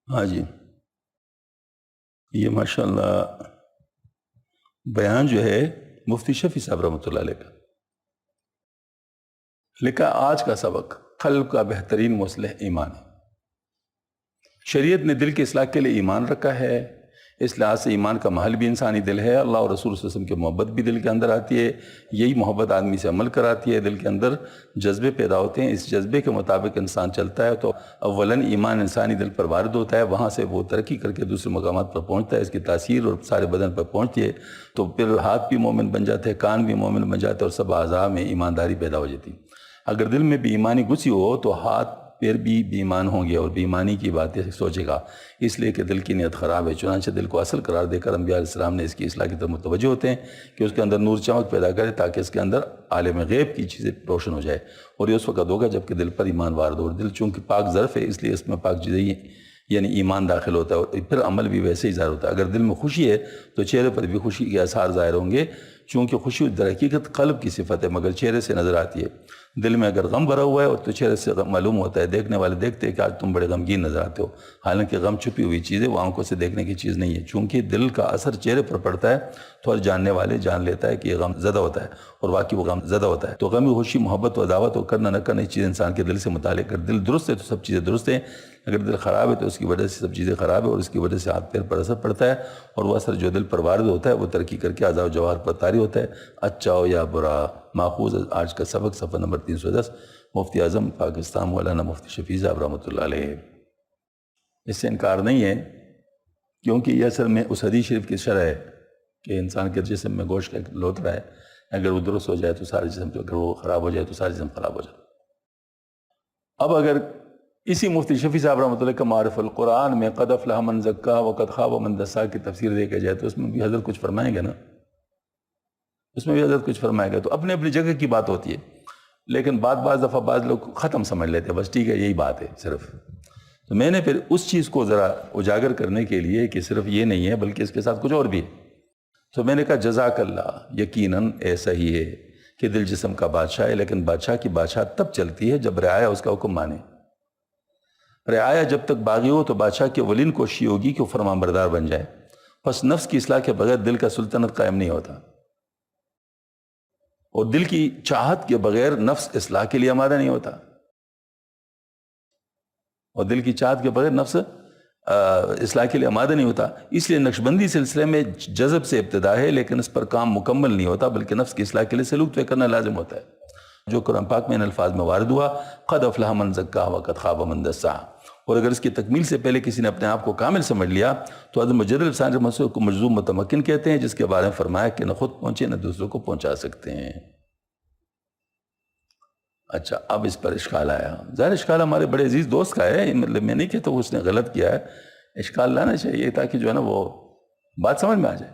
ہاں جی، یہ ماشاءاللہ بیان جو ہے مفتی شفیع صاحب رحمۃ اللہ علیہ کا لکھا. آج کا سبق قلب کا بہترین مصلح ایمان ہے. شریعت نے دل کی اصلاح کے لیے ایمان رکھا ہے. اس لحاظ سے ایمان کا محل بھی انسانی دل ہے. اللہ اور رسول صلی اللہ علیہ وسلم کی محبت بھی دل کے اندر آتی ہے. یہی محبت آدمی سے عمل کراتی ہے. دل کے اندر جذبے پیدا ہوتے ہیں. اس جذبے کے مطابق انسان چلتا ہے تو اولاً ایمان انسانی دل پر وارد ہوتا ہے. وہاں سے وہ ترقی کر کے دوسرے مقامات پر پہنچتا ہے. اس کی تاثیر اور سارے بدن پر پہنچتی ہے تو پھر ہاتھ بھی مومن بن جاتے ہیں, کان بھی مومن بن جاتے ہیں اور سب اعضاء میں ایمانداری پیدا ہو جاتی. اگر دل میں بے ایمانی گھسی ہو تو ہاتھ پھر بھی بے ایمان ہوں گے اور بے ایمانی کی باتیں سوچے گا, اس لیے کہ دل کی نیت خراب ہے. چنانچہ دل کو اصل قرار دے کر انبیاء علیہ السلام نے اس کی اصلاح کی طرف متوجہ ہوتے ہیں کہ اس کے اندر نور چمک پیدا کرے تاکہ اس کے اندر عالم غیب کی چیزیں روشن ہو جائے. اور یہ اس وقت ہوگا جب کہ دل پر ایمان وارد ہو. اور دل چونکہ پاک ظرف ہے اس لیے اس میں پاک چیزیں یعنی ایمان داخل ہوتا ہے اور پھر عمل بھی ویسے ہی ظاہر ہوتا ہے. اگر دل میں خوشی ہے تو چہرے پر بھی خوشی کے آثار ظاہر ہوں گے, چونکہ خوشی در حقیقت قلب کی صفت ہے مگر چہرے سے نظر آتی ہے. دل میں اگر غم بھرا ہوا ہے اور تو چہرے سے معلوم ہوتا ہے, دیکھنے والے دیکھتے ہیں کہ آج تم بڑے غمگین نظر آتے ہو, حالانکہ غم چھپی ہوئی چیز ہے, وہ آنکھوں سے دیکھنے کی چیز نہیں ہے. چونکہ دل کا اثر چہرے پر پڑتا ہے تو ہر جاننے والے جان لیتا ہے کہ یہ غم زدہ ہوتا ہے اور واقعی وہ غم زدہ ہوتا ہے. تو غم خوشی محبت و عداوت و کرنا نہ کرنا چیز انسان کے دل سے متعلق. اگر دل درست ہے تو سب چیزیں درست ہیں, اگر دل خراب ہے تو اس کی وجہ سے سب چیزیں خراب ہے اور اس کی وجہ سے ہاتھ پیر پر اثر پڑتا ہے اور وہ اثر جو دل پر وارد ہوتا ہے وہ ترقی کر کے اعضاء و جوہر پر طاری ہوتا ہے. اچھا ہو یا برا. ماخوذ آج کا سبق صفحہ نمبر 310, مفتی اعظم پاکستان مولانا مفتی شفیع صاحب رحمۃ اللہ علیہ. اس سے انکار نہیں ہے کیونکہ یہ اصل میں اس حدیث شریف کی شرح ہے کہ انسان کے جسم میں گوشت کا ایک لوتھڑا ہے, اگر وہ درست ہو جائے تو سارے جسم, اگر وہ خراب ہو جائے تو سارے جسم خراب ہو جائے. اب اگر اسی مفتی شفیع صاحب رحمۃ اللہ کا معرف القرآن میں قد افلح من زکا وقد خاب من دسا کی تفسیر دیکھا جائے تو اس میں بھی حضرت کچھ فرمائیں گے نا, اس میں بھی حضرت کچھ فرمائے گا. تو اپنے اپنی جگہ کی بات ہوتی ہے, لیکن بعض دفعہ بعض لوگ ختم سمجھ لیتے ہیں, بس ٹھیک ہے یہی بات ہے صرف. تو میں نے پھر اس چیز کو ذرا اجاگر کرنے کے لیے کہ صرف یہ نہیں ہے بلکہ اس کے ساتھ کچھ اور بھی ہے, تو میں نے کہا جزاک اللہ, یقیناً ایسا ہی ہے کہ دل جسم کا بادشاہ ہے, لیکن بادشاہ کی بادشاہ تب چلتی ہے جب رعایا اس کا حکم مانے. رعایا جب تک باغی ہو تو بادشاہ کے ولین کوشش ہوگی کہ وہ فرمان بردار بن جائے. پس نفس کی اصلاح کے بغیر دل کا سلطنت قائم نہیں ہوتا, اور دل کی چاہت کے بغیر نفس اصلاح کے لیے آمادہ نہیں ہوتا, اور دل کی چاہت کے بغیر نفس اصلاح کے لیے آمادہ نہیں ہوتا. اس لیے نقشبندی سلسلے میں جذب سے ابتدا ہے, لیکن اس پر کام مکمل نہیں ہوتا بلکہ نفس کی اصلاح کے لیے سلوک طے کرنا لازم ہوتا ہے, جو قرآن پاک میں ان الفاظ میں وارد ہوا قد افلح من زکا وقد خاب من دسا. اور اگر اس کی تکمیل سے پہلے کسی نے اپنے آپ کو کامل سمجھ لیا تو حضرت مجدد الفسان رحمۃ اللہ کو مجذوب متمکن کہتے ہیں, جس کے بارے میں فرمایا کہ نہ خود پہنچے نہ دوسروں کو پہنچا سکتے ہیں. اچھا, اب اس پر اشکال آیا. ظاہر اشکال ہمارے بڑے عزیز دوست کا ہے, مطلب میں نہیں کہتا اس نے غلط کیا ہے, اشکال لانا چاہیے تاکہ جو ہے نا وہ بات سمجھ میں آ جائے.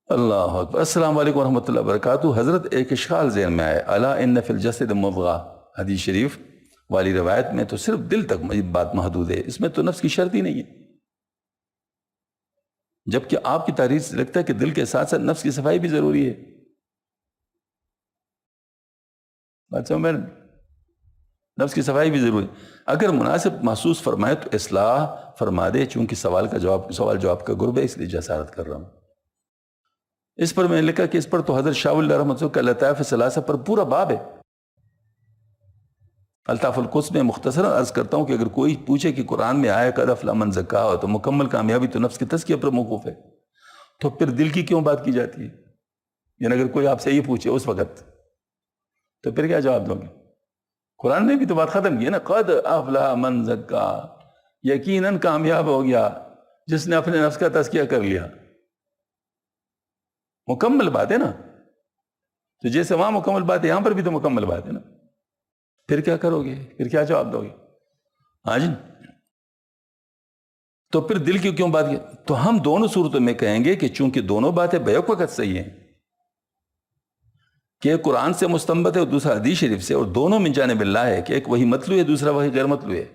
اللہ اکبر. السلام علیکم ورحمۃ اللہ وبرکاتہ. حضرت ایک اشکال ذہن میں آئے. الا ان فی الجسد مضغہ, حدیث شریف والی روایت میں تو صرف دل تک بات محدود ہے, اس میں تو نفس کی شرط ہی نہیں ہے. جبکہ آپ کی تحریر سے لگتا ہے کہ دل کے ساتھ ساتھ نفس کی صفائی بھی ضروری ہے. بات سمجھ میں؟ نفس کی صفائی بھی ضروری ہے. اگر مناسب محسوس فرمائے تو اصلاح فرما دے، چونکہ سوال جواب کا گرب ہے، اس لیے جسارت کر رہا ہوں. اس پر میں نے لکھا کہ اس پر تو حضرت شاہ ولی اللہ رحمۃ اللہ کا لطائف ثلاثہ پر پورا باب ہے. الطاف القدس میں مختصراً عرض کرتا ہوں کہ اگر کوئی پوچھے کہ قرآن میں آیا قد افلح من زکاہا تو مکمل کامیابی تو نفس کی تزکیہ پر موقوف ہے، تو پھر دل کی کیوں بات کی جاتی ہے؟ یعنی اگر کوئی آپ سے یہ پوچھے اس وقت تو پھر کیا جواب دو گے؟ قرآن نے بھی تو بات ختم کی ہے نا، قد افلح من زکاہا، یقیناً کامیاب ہو گیا جس نے اپنے نفس کا تزکیہ کر لیا. مکمل بات ہے نا. تو جیسے وہاں مکمل بات ہے یہاں پر بھی تو مکمل بات ہے نا. پھر کیا کرو گے؟ پھر کیا جواب دو گے؟ ہاں جی. تو پھر دل کی کیوں بات کی؟ تو ہم دونوں صورتوں میں کہیں گے کہ چونکہ دونوں باتیں بیک وقت صحیح ہیں، کہ ایک قرآن سے مستنبت ہے اور دوسرا حدیث شریف سے، اور دونوں من جانب اللہ ہے، کہ ایک وہی مطلوع ہے دوسرا وہی غیر مطلوع ہے،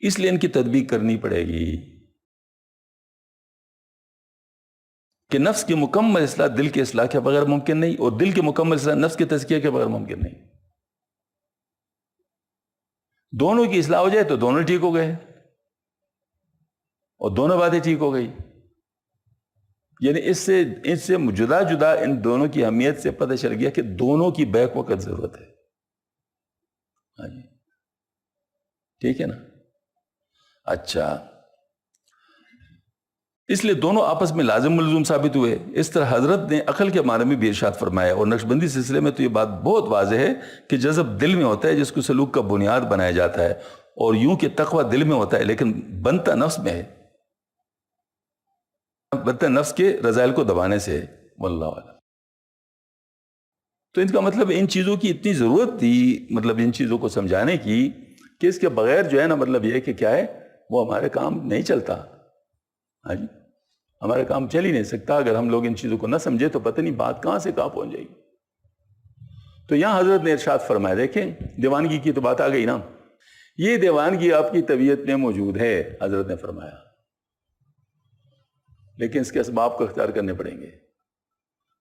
اس لیے ان کی تطبیق کرنی پڑے گی کہ نفس کی مکمل اصلاح دل کے اصلاح کے بغیر ممکن نہیں، اور دل کی مکمل اصلاح نفس کے تزکیہ کے بغیر ممکن نہیں. دونوں کی اصلاح ہو جائے تو دونوں ٹھیک ہو گئے، اور دونوں باتیں ٹھیک ہو گئی. یعنی اس سے جدا جدا ان دونوں کی اہمیت سے پتہ چل گیا کہ دونوں کی بیک وقت ضرورت ہے. ہاں جی ٹھیک ہے نا. اچھا، اس لیے دونوں آپس میں لازم ملزوم ثابت ہوئے. اس طرح حضرت نے عقل کے معنی میں بھی ارشاد فرمایا، اور نقشبندی سلسلے میں تو یہ بات بہت واضح ہے کہ جذب دل میں ہوتا ہے جس کو سلوک کا بنیاد بنایا جاتا ہے، اور یوں کہ تقوی دل میں ہوتا ہے لیکن بنتا نفس میں ہے، بنتا نفس کے رذائل کو دبانے سے. واللہ اعلم. تو ان کا مطلب ان چیزوں کی اتنی ضرورت تھی، مطلب ان چیزوں کو سمجھانے کی، کہ اس کے بغیر جو ہے نا مطلب یہ کہ کیا ہے وہ ہمارے کام نہیں چلتا. ہاں جی ہمارا کام چل ہی نہیں سکتا اگر ہم لوگ ان چیزوں کو نہ سمجھے تو پتہ نہیں بات کہاں سے کہاں پہنچ جائے گی. تو یہاں حضرت نے ارشاد فرمایا، دیکھیں دیوانگی کی تو بات آ گئی نا، یہ دیوانگی آپ کی طبیعت میں موجود ہے حضرت نے فرمایا، لیکن اس کے اسباب کو اختیار کرنے پڑیں گے.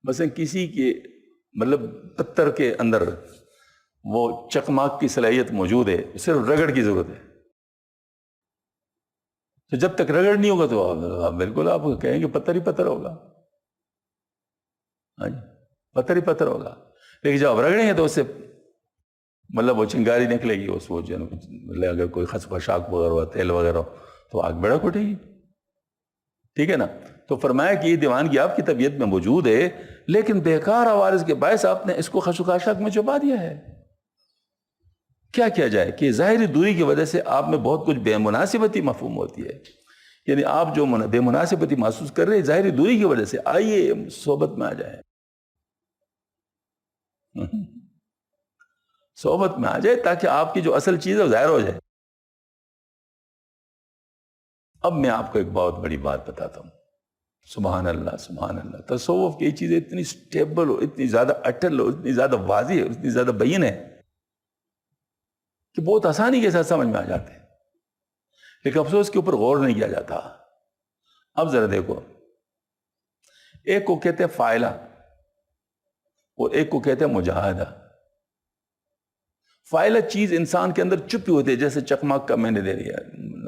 مثلا کسی کے مطلب پتھر کے اندر وہ چکماک کی صلاحیت موجود ہے، صرف رگڑ کی ضرورت ہے. تو جب تک رگڑ نہیں ہوگا تو بالکل آپ کہیں گے پتھر ہی پتھر ہوگا. ہاں جی پتھر ہی پتھر ہوگا. لیکن جب آپ رگڑیں گے تو اس سے مطلب وہ چنگاری نکلے گی، اس وہ مطلب اگر کوئی خشک شاک وغیرہ ہو، تیل وغیرہ ہو تو آگ بڑک اٹھے گی. ٹھیک ہے نا. تو فرمایا کہ یہ دیوانگی آپ کی طبیعت میں موجود ہے، لیکن بیکار عوارض کے باعث آپ نے اس کو خشک خاشاک میں چھپا دیا ہے. کیا کیا جائے کہ ظاہری دوری کی وجہ سے آپ میں بہت کچھ بے مناسبتی مفہوم ہوتی ہے. یعنی آپ جو بے مناسبتی محسوس کر رہے ہیں ظاہری دوری کی وجہ سے، آئیے صحبت میں آ جائیں، صحبت میں آ جائے تاکہ آپ کی جو اصل چیز ہے وہ ظاہر ہو جائے. اب میں آپ کو ایک بہت بڑی بات بتاتا ہوں. سبحان اللہ سبحان اللہ. تصوف کی یہ چیزیں اتنی سٹیبل ہو، اتنی زیادہ اٹل ہو، اتنی زیادہ واضح ہے، اتنی زیادہ بین ہے کہ بہت آسانی کے ساتھ سمجھ میں آ جاتے ہیں، لیکن افسوس کے اوپر غور نہیں کیا جاتا. اب ذرا دیکھو، ایک کو کہتے ہیں فائلہ اور ایک کو کہتے ہیں مجاہدہ. فائلہ چیز انسان کے اندر چھپی ہوتی ہے، جیسے چکماک کا میں نے دے دیا،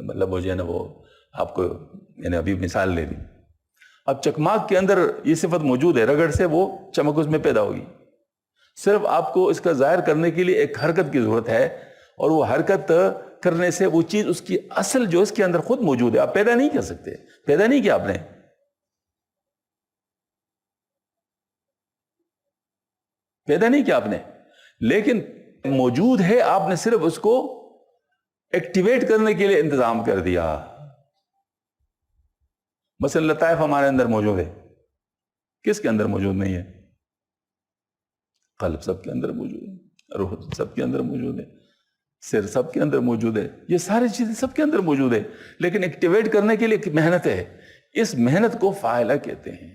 مطلب وہ جو ہے نا وہ آپ کو میں نے ابھی مثال لے دی. اب چکماک کے اندر یہ صفت موجود ہے، رگڑ سے وہ چمک اس میں پیدا ہوگی. صرف آپ کو اس کا ظاہر کرنے کے لیے ایک حرکت کی ضرورت ہے، اور وہ حرکت کرنے سے وہ چیز اس کی اصل جو اس کے اندر خود موجود ہے آپ پیدا نہیں کر سکتے. پیدا نہیں کیا آپ نے، پیدا نہیں کیا آپ نے، لیکن موجود ہے، آپ نے صرف اس کو ایکٹیویٹ کرنے کے لیے انتظام کر دیا. مثلا لطائف ہمارے اندر موجود ہے، کس کے اندر موجود نہیں ہے؟ قلب سب کے اندر موجود ہے، روح سب کے اندر موجود ہے، سر سب کے اندر موجود ہے، یہ ساری چیزیں سب کے اندر موجود ہے، لیکن ایکٹیویٹ کرنے کے لیے ایک محنت ہے. اس محنت کو فاعلہ کہتے ہیں.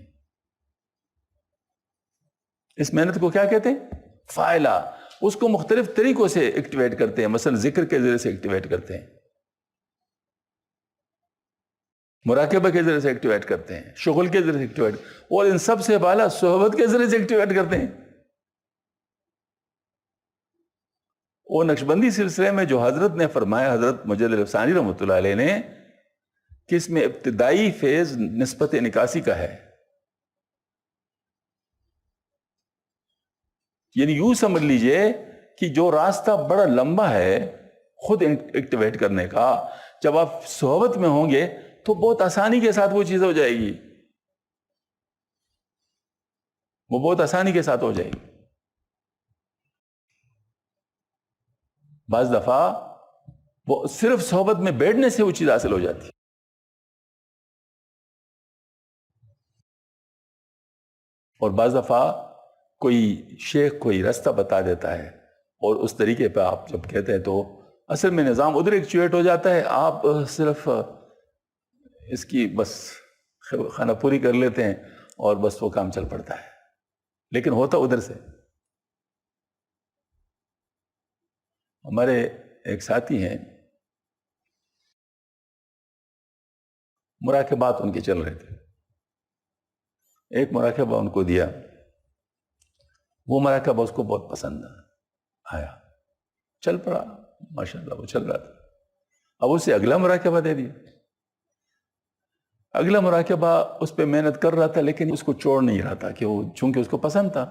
اس محنت کو کیا کہتے ہیں؟ فاعلہ. اس کو مختلف طریقوں سے ایکٹیویٹ کرتے ہیں، مثلا ذکر کے ذریعے سے ایکٹیویٹ کرتے ہیں. مراقبہ کے ذریعے سے ایکٹیویٹ کرتے ہیں، شغل کے ذریعے سے ایکٹیویٹ، اور ان سب سے بالا صحبت کے ذریعے سے ایکٹیویٹ کرتے ہیں۔ وہ نقشبندی سلسلے میں جو حضرت نے فرمایا، حضرت مجدد الافسانی رحمۃ اللہ علیہ نے، کہ اس میں ابتدائی فیز نسبت نکاسی کا ہے، یعنی یوں سمجھ لیجئے کہ جو راستہ بڑا لمبا ہے خود ایکٹیویٹ کرنے کا، جب آپ صحبت میں ہوں گے تو بہت آسانی کے ساتھ وہ چیز ہو جائے گی، وہ بہت آسانی کے ساتھ ہو جائے گی۔ بعض دفعہ وہ صرف صحبت میں بیٹھنے سے وہ چیز حاصل ہو جاتی ہے۔ اور بعض دفعہ کوئی شیخ کوئی راستہ بتا دیتا ہے اور اس طریقے پہ آپ جب کہتے ہیں تو اصل میں نظام ادھر ایکچویٹ ہو جاتا ہے، آپ صرف اس کی بس خانہ پوری کر لیتے ہیں اور بس وہ کام چل پڑتا ہے، لیکن ہوتا ادھر سے۔ ہمارے ایک ساتھی ہیں، مراقبات ان کے چل رہے تھے، ایک مراقبہ ان کو دیا، وہ مراقبہ اس کو بہت پسند آیا، چل پڑا، ماشاءاللہ وہ چل رہا تھا۔ اب اسے اگلا مراقبہ دے دیا، اگلا مراقبہ اس پہ محنت کر رہا تھا لیکن اس کو چھوڑ نہیں رہا تھا، کہ وہ چونکہ اس کو پسند تھا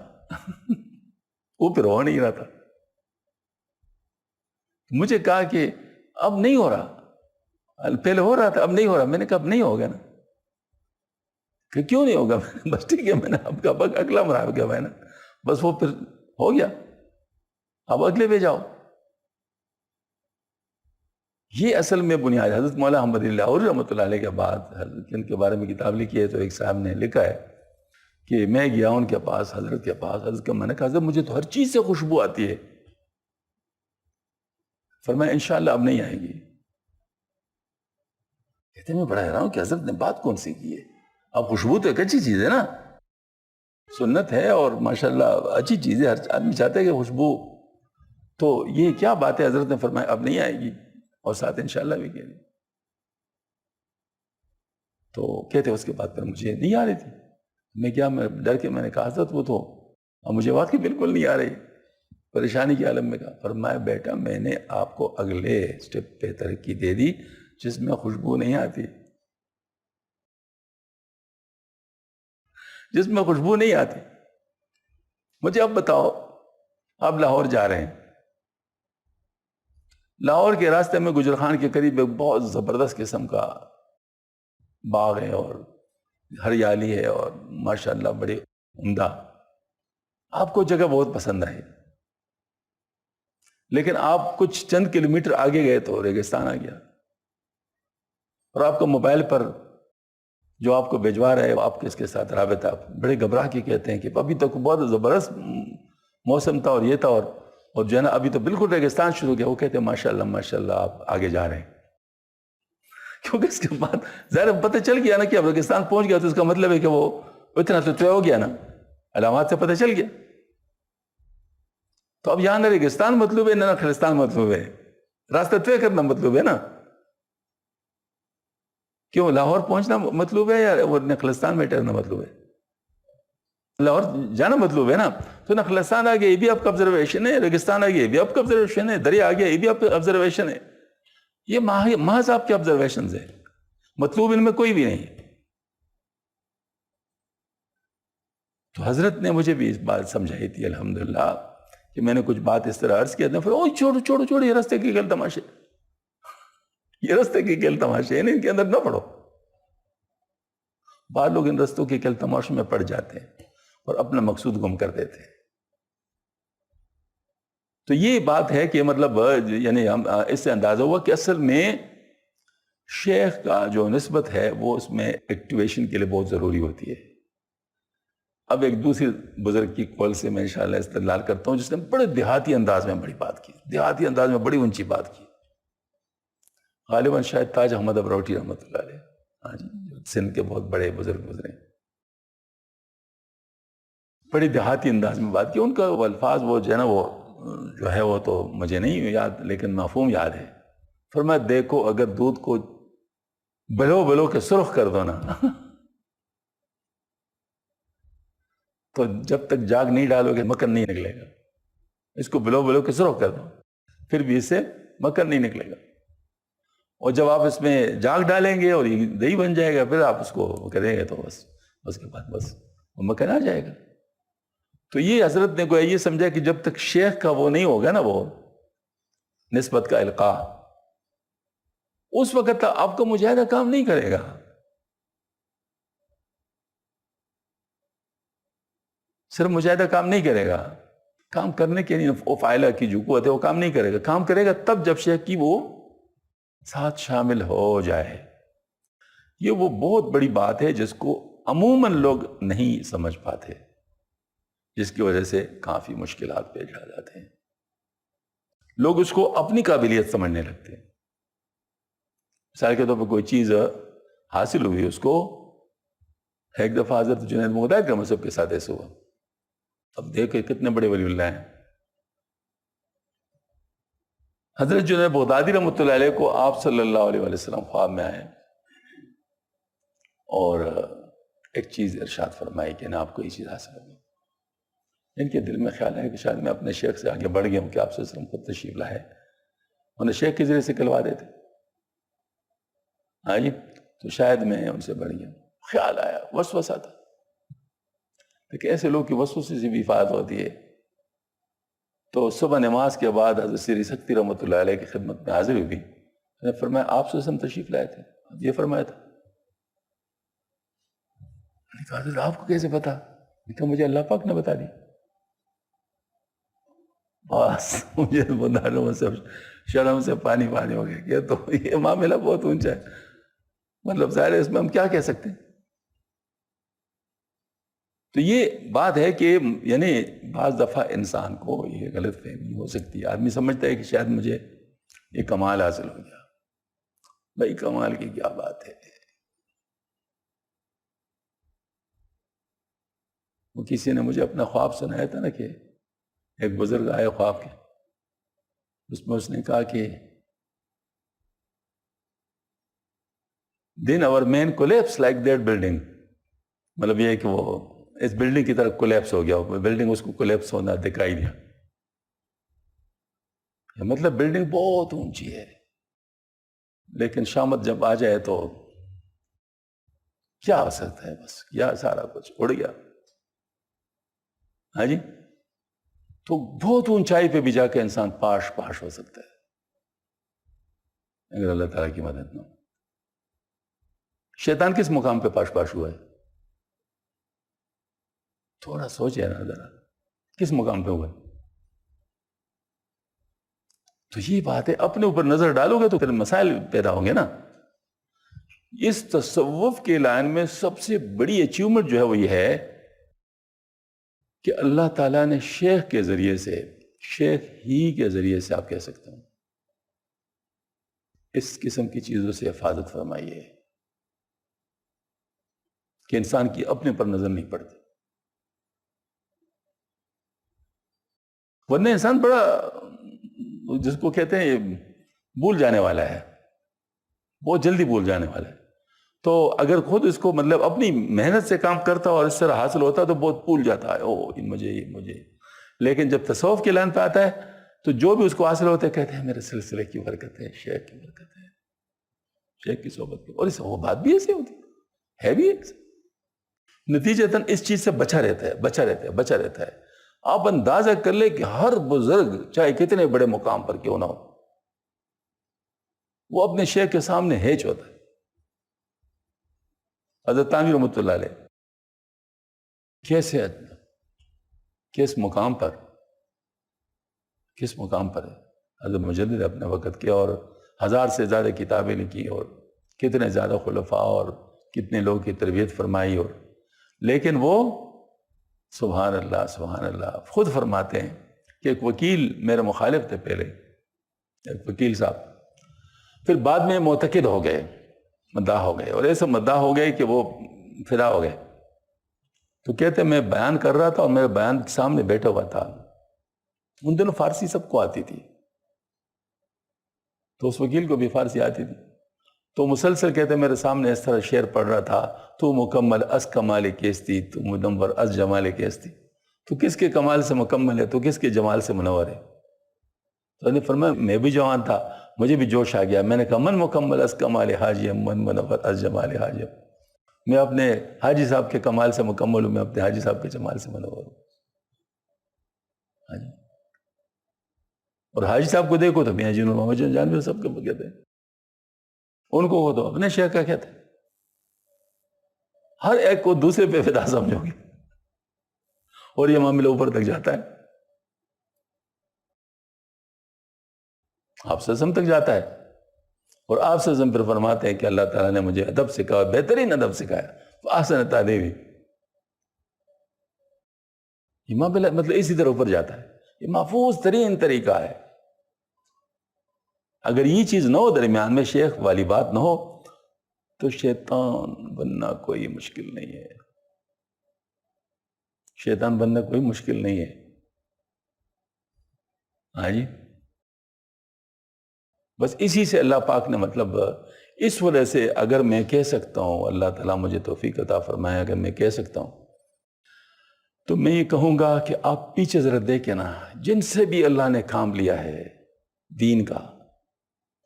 وہ پھر ہو نہیں رہا تھا۔ مجھے کہا کہ اب نہیں ہو رہا، پہلے ہو رہا تھا اب نہیں ہو رہا۔ میں نے کہا اب نہیں ہوگا نا، کہ کیوں نہیں ہوگا؟ بس ٹھیک ہے، میں نے اب کہا اگلا مراقبہ ہے نا، بس وہ پھر ہو گیا، اب اگلے پہ جاؤ۔ یہ اصل میں بنیاد حضرت مولانا احمد لاہوری رحمۃ اللہ علیہ کے بعد، حضرت جن کے بارے میں کتاب لکھی ہے تو ایک صاحب نے لکھا ہے کہ میں گیا ان کے پاس، حضرت کے پاس، حضرت کا میں نے کہا حضرت مجھے تو ہر چیز سے خوشبو آتی ہے۔ فرمایا انشاءاللہ اب نہیں آئے گی۔ کہتے ہیں میں بڑا حیران ہوں کہ حضرت نے بات کون سی کی ہے، اب خوشبو تو ایک اچھی چیز ہے نا، سنت ہے اور ماشاءاللہ اچھی چیز ہے، ہر آدمی چاہتا ہے کہ خوشبو، تو یہ کیا بات ہے؟ حضرت نے فرمایا اب نہیں آئے گی، اور ساتھ انشاءاللہ بھی کہہ دی۔ تو کہتے اس کے بعد پھر مجھے نہیں آ رہی تھی، میں کیا، میں ڈر کے میں نے کہا حضرت وہ تو اب مجھے واقعی بالکل نہیں آ رہی، پریشانی کے عالم میں کہا۔ فرمایا بیٹا میں نے آپ کو اگلے سٹیپ پہ ترقی دے دی جس میں خوشبو نہیں آتی، جس میں خوشبو نہیں آتی۔ مجھے اب بتاؤ، آپ لاہور جا رہے ہیں، لاہور کے راستے میں گجر خان کے قریب ایک بہت زبردست قسم کا باغ ہے اور ہریالی ہے اور ماشاءاللہ بڑے عمدہ، آپ کو جگہ بہت پسند آئی، لیکن آپ کچھ چند کلومیٹر آگے گئے تو ریگستان آ گیا، اور آپ کو موبائل پر جو آپ کو بھیجوا رہے آپ کے اس کے ساتھ رابطہ، بڑے گھبرا کے کہتے ہیں کہ ابھی تک بہت زبردست موسم تھا اور یہ تھا، اور جو ہے نا ابھی تو بالکل ریگستان شروع کیا۔ وہ کہتے ہیں ماشاءاللہ ماشاءاللہ آپ آگے جا رہے ہیں، کیونکہ اس کے بعد ظاہر پتہ چل گیا نا کہ اب ریگستان پہنچ گیا، تو اس کا مطلب ہے کہ وہ اتنا تو طے ہو گیا نا، علامات سے پتہ چل گیا۔ تو اب یہاں نہ ریگستان مطلوب ہے نہ خلستان مطلوب ہے، راستہ طے کرنا مطلوب ہے نا، کیوں لاہور پہنچنا مطلوب ہے یا وہ نخلستان میں ٹھہرنا مطلوب ہے؟ لاہور جانا مطلوب ہے نا، تو نخلستان آ گیا یہ بھی آپ کا آبزرویشن ہے، ریگستان آ گیا یہ بھی آپ کا آبزرویشن ہے، دریا آ گیا یہ بھی آپ کا آبزرویشن ہے، یہ محض آپ کے آبزرویشنز ہیں، مطلوب ان میں کوئی بھی نہیں۔ تو حضرت نے مجھے بھی اس بات سمجھائی تھی الحمدللہ، کہ میں نے کچھ بات اس طرح عرض کیا تھا، پھر چھوڑو چھوڑو چھوڑو، یہ راستے کے کھیل تماشے، یہ راستے کے کھیل تماشے ہیں، ان کے اندر نہ پڑو۔ بعض لوگ ان رستوں کے کھیل تماشوں میں پڑ جاتے ہیں اور اپنا مقصود گم کر دیتے ہیں۔ تو یہ بات ہے کہ مطلب یعنی ہم اس سے اندازہ ہوا کہ اصل میں شیخ کا جو نسبت ہے وہ اس میں ایکٹیویشن کے لیے بہت ضروری ہوتی ہے۔ اب ایک دوسری بزرگ کی قول سے میں انشاءاللہ استدلال کرتا ہوں، جس نے بڑے دیہاتی انداز میں بڑی بات کی، دیہاتی انداز میں بڑی اونچی بات کی، غالباً شاید تاج احمد ابروٹی رحمۃ اللہ علیہ، ہاں جی، سندھ کے بہت بڑے بزرگ گزرے، بڑی دیہاتی انداز میں بات کی۔ ان کا وہ الفاظ وہ جو ہے نا وہ جو ہے وہ تو مجھے نہیں یاد لیکن مفہوم یاد ہے۔ فرمایا دیکھو اگر دودھ کو بلو بلو کے سرخ کر دو نا. تو جب تک جاگ نہیں ڈالو گے مکھن نہیں نکلے گا. اس کو بلو بلو کے سرخ کر دو, پھر بھی اس سے مکھن نہیں نکلے گا. اور جب آپ اس میں جاگ ڈالیں گے اور یہ دہی بن جائے گا, پھر آپ اس کو کریں گے تو بس کے بعد بس وہ مکھن آ جائے گا. تو یہ حضرت نے گویا یہ سمجھا کہ جب تک شیخ کا وہ نہیں ہوگا نا, وہ نسبت کا القاء, اس وقت تک آپ کا مجاہدہ کام نہیں کرے گا. صرف مجاہدہ کام نہیں کرے گا, کام کرنے کے لیے وہ فائلہ کی جو قوت ہے وہ کام نہیں کرے گا. کام کرے گا تب جب شیخ کی وہ ساتھ شامل ہو جائے. یہ وہ بہت بڑی بات ہے جس کو عموماً لوگ نہیں سمجھ پاتے, جس کی وجہ سے کافی مشکلات پیش آ جاتے ہیں. لوگ اس کو اپنی قابلیت سمجھنے لگتے ہیں. مثال کے طور پر کوئی چیز حاصل ہوئی, اس کو ایک دفعہ حضرت جنید بغدادی کا مذہب کے ساتھ ایسے ہوا. اب دیکھیں کتنے بڑے ولی اللہ ہیں. حضرت جنید بغدادی رحمۃ اللہ علیہ کو آپ صلی اللہ علیہ وسلم خواب میں آئے اور ایک چیز ارشاد فرمائی کہ نا آپ کو یہ چیز حاصل ہوگی. ان کے دل میں خیال ہے کہ شاید میں اپنے شیخ سے آگے بڑھ گیا ہوں کہ آپ صلی اللہ علیہ وسلم خود تشریف لائے, انہیں شیخ کے ذریعے سے کلوا دیتے. ہاں جی, تو شاید میں ان سے بڑھ گیا ہوں. خیال آیا, وسوسہ تھا. لیکن ایسے لوگ کی وسوسے سے بھی حفاظت ہوتی ہے. تو صبح نماز کے بعد حضرت سری سکتی رحمۃ اللہ علیہ کی خدمت میں حاضر ہوئی. میں نے فرمایا آپ صلی اللہ علیہ وسلم تشریف لائے تھے, یہ فرمایا تھا. میں نے کہا حضرت آپ کو کیسے پتا؟ میں نے کہا مجھے اللہ پاک نے بتا دی. بس مجھے بداروں سے شرم سے پانی ہو گیا کہ تو یہ معاملہ بہت اونچا ہے. مطلب ظاہر ہے اس میں ہم کیا کہہ سکتے ہیں. تو یہ بات ہے کہ یعنی بعض دفعہ انسان کو یہ غلط فہمی ہو سکتی ہے. آدمی سمجھتا ہے کہ شاید مجھے یہ کمال حاصل ہو گیا. بھائی کمال کی کیا بات ہے. وہ کسی نے مجھے اپنا خواب سنایا تھا نا کہ ایک بزرگ آئے خواب کے, اس میں اس نے کہا کہ دن our man collapse like that building. مطلب یہ کہ وہ اس بلڈنگ کی طرف کولیپس ہو گیا, بلڈنگ اس کو کولیپس ہونا دکھائی دیا. مطلب بلڈنگ بہت اونچی ہے لیکن شامت جب آ جائے تو کیا ہو سکتا ہے, بس کیا سارا کچھ اڑ گیا. ہاں جی, تو بہت اونچائی پہ بھی جا کے انسان پاش ہو سکتا ہے اگر اللہ تعالیٰ کی مدد نہ ہو. شیطان کس مقام پہ پاش ہوا ہے؟ تھوڑا سوچے نا ذرا, کس مقام پہ ہوا ہے؟ تو یہ بات ہے, اپنے اوپر نظر ڈالو گے تو پھر مسائل پیدا ہوں گے نا. اس تصوف کے لائن میں سب سے بڑی اچیومنٹ جو ہے وہ یہ ہے کہ اللہ تعالیٰ نے شیخ کے ذریعے سے, شیخ ہی کے ذریعے سے آپ کہہ سکتے ہیں, اس قسم کی چیزوں سے حفاظت فرمائی ہے کہ انسان کی اپنے پر نظر نہیں پڑتی. ورنہ انسان بڑا, جس کو کہتے ہیں بھول جانے والا ہے, بہت جلدی بھول جانے والا ہے. تو اگر خود اس کو مطلب اپنی محنت سے کام کرتا اور اس طرح حاصل ہوتا تو بہت بھول جاتا ہے, مجھے. لیکن جب تصوف کے لائن پہ آتا ہے تو جو بھی اس کو حاصل ہوتا ہے کہتے ہیں میرے سلسلے کی برکت ہے, شیخ کی برکت ہے, شیخ کی صحبت کی. اور اس وہ بات بھی ایسی ہوتی ہے بھی ایسی. نتیجتاً اس چیز سے بچا رہتا ہے. آپ اندازہ کر لیں کہ ہر بزرگ چاہے کتنے بڑے مقام پر کیوں نہ ہو, وہ اپنے شیخ کے سامنے ہیچ ہوتا ہے. حضرت تانوی رحمۃ اللہ علیہ کیسے, کس مقام پر ہے. حضرت مجدد اپنے وقت کے اور 1000 سے زیادہ کتابیں لکھی اور کتنے زیادہ خلفاء اور کتنے لوگوں کی تربیت فرمائی. اور لیکن وہ سبحان اللہ خود فرماتے ہیں کہ ایک وکیل میرے مخالف تھے پہلے, ایک وکیل صاحب, پھر بعد میں معتقد ہو گئے, مداح ہو گئے, اور ایسے مداح ہو گئے کہ وہ فدا ہو گئے. تو کہتے میں بیان کر رہا تھا اور میرے بیان کے سامنے بیٹھا ہوا تھا. ان دنوں فارسی سب کو آتی تھی, تو اس وکیل کو بھی فارسی آتی تھی. تو مسلسل کہتے میرے سامنے اس طرح شعر پڑھ رہا تھا، تو مکمل از کمال کیستی، تو مدمبر از جمال کیستی، تو کس کے کمال سے مکمل ہے، تو کس کے جمال سے منور ہے؟ تو انہوں نے فرمایا میں بھی جوان تھا، مجھے بھی جوش آ گیا، میں نے کہا من مکمل از کمال حاجیم، من منور از جمال حاجیم، میں اپنے حاجی صاحب کے کمال سے مکمل ہوں، میں اپنے حاجی صاحب کے جمال سے منور ہوں۔ ہاں جی، اور حاجی صاحب کو دیکھو تو میاں جی محمد جان بھی سب کو کہتے ہیں، ان کو وہ تو اپنے شیخ کا کہتے ہیں، ہر ایک کو دوسرے پہ فدا سمجھو گے، اور یہ معاملہ اوپر تک جاتا ہے، آپ سزم تک جاتا ہے، اور آپ سزم پھر فرماتے ہیں کہ اللہ تعالیٰ نے مجھے ادب سکھایا، بہترین ادب سکھایا، احسن تعلیمی، یہ معاملہ مطلب اسی طرح اوپر جاتا ہے، یہ محفوظ ترین طریقہ ہے۔ اگر یہ چیز نہ ہو درمیان میں، شیخ والی بات نہ ہو، تو شیطان بننا کوئی مشکل نہیں ہے، شیطان بننا کوئی مشکل نہیں ہے۔ ہاں جی، بس اسی سے اللہ پاک نے مطلب اس وجہ سے اگر میں کہہ سکتا ہوں، اللہ تعالیٰ مجھے توفیق عطا فرمائے، اگر میں کہہ سکتا ہوں تو میں یہ کہوں گا کہ آپ پیچھے ذرا دیکھیں نا، جن سے بھی اللہ نے کام لیا ہے دین کا،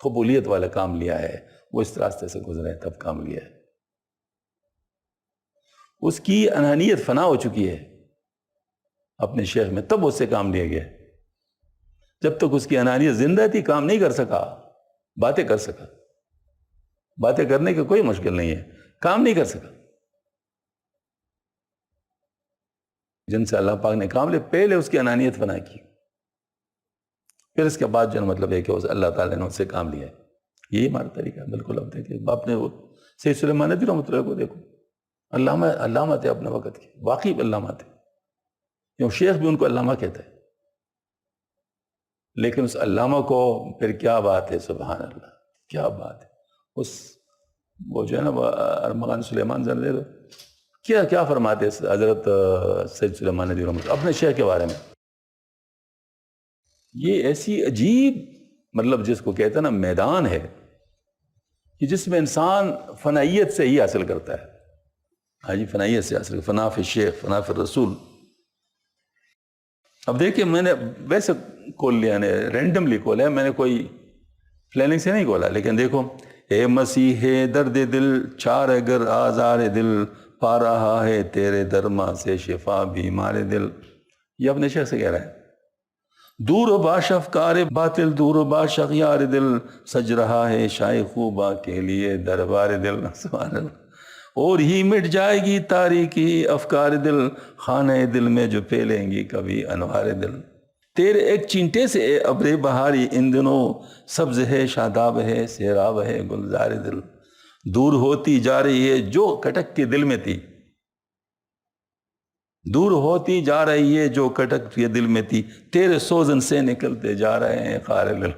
قبولیت والا کام لیا ہے، وہ اس راستے سے گزرے تب کام لیا ہے، اس کی انانیت فنا ہو چکی ہے اپنے شیخ میں، تب اس سے کام لیا گیا۔ جب تک اس کی انانیت زندہ تھی کام نہیں کر سکا، باتیں کر سکا، باتیں کرنے کی کوئی مشکل نہیں ہے، کام نہیں کر سکا۔ جن سے اللہ پاک نے کام لے، پہلے اس کی انانیت فنا کی، پھر اس کے بعد جو مطلب ہے کہ اللہ تعالیٰ نے اس سے کام لیا ہے، یہی ہمارا طریقہ ہے۔ بالکل اب دیکھیں، آپ نے وہ سید سلیمان ندوی رحمۃ اللہ کو دیکھو، علامہ تھے اپنے وقت کے، واقعی علامہ تھے، کیوں شیخ بھی ان کو علامہ کہتا ہے، لیکن اس علامہ کو پھر کیا بات ہے، سبحان اللہ، کیا بات ہے، اس وہ جو ہے نا ارمغان سلیمان زرد کیا فرماتے ہیں حضرت سید سلیمان ندوی رحمۃ اللہ اپنے شیخ کے بارے میں، یہ ایسی عجیب مطلب جس کو کہتے ہیں نا میدان ہے کہ جس میں انسان فنائیت سے ہی حاصل کرتا ہے۔ ہاں جی، فنائیت سے حاصل، فنا فی الشیخ، فنا فی الرسول۔ اب دیکھیں، میں نے ویسے کھول لیا، رینڈملی کھولا ہے، میں نے کوئی پلاننگ سے نہیں کھولا، لیکن دیکھو، اے مسیح درد دل چار اگر آزار دل، پا رہا ہے تیرے درما سے شفا بیمار دل، یہ اپنے شیخ سے کہہ رہا ہے۔ دور باش افکار باطل، دور باش اغیار دل، سج رہا ہے شاہ خوبا کے لیے دربار دل، سبحان اللہ، اور ہی مٹ جائے گی تاریکی افکار دل، خانہ دل میں جو پھیلیں گی کبھی انوار دل، تیرے ایک چینٹے سے اے ابر بہاری، ان دنوں سبز ہے شاداب ہے سیراب ہے گلزار دل، دور ہوتی جا رہی ہے جو کٹک کے دل میں تھی، دور ہوتی جا رہی ہے جو کٹک کے دل میں تھی، تیرے سوزن سے نکلتے جا رہے ہیں خار دل،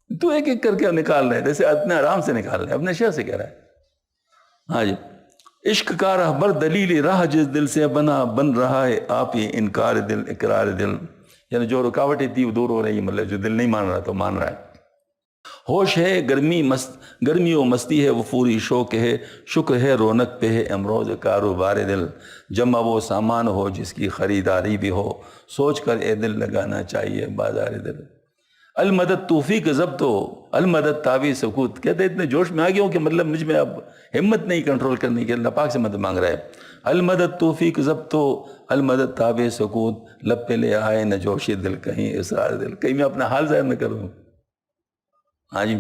تو ایک ایک کر کے نکال رہے ہیں، جیسے اتنے آرام سے نکال رہے ہیں، اپنے شیخ سے کہہ رہا ہے۔ ہاں جی، عشق کا راہ بر دلیل راہ جس دل سے بن رہا ہے آپ ہی انکار دل اقرار دل، یعنی جو رکاوٹیں تھی وہ دور ہو رہی ہے، مطلب جو دل نہیں مان رہا تو مان رہا ہے۔ ہوش ہے گرمی و مستی ہے وفوری شوق ہے، شکر ہے رونق پہ ہے امروز کاروبار دل، جمع وہ سامان ہو جس کی خریداری بھی ہو، سوچ کر اے دل لگانا چاہیے بازار دل، المدد توفیق ضبط ہو، المدد تابع سکوت، کہتے اتنے جوش میں آ گیا ہوں کہ مطلب مجھ میں اب ہمت نہیں کنٹرول کرنے کی، اللہ پاک سے مدد مانگ رہا ہے۔ المدد توفیق ضبط ہو، المدد تابع سکوت، لب پہ لے آئے نہ جوشی دل کہیں اسرار دل، کہیں میں اپنا حال ظاہر نہ کروں۔ ہاں جی،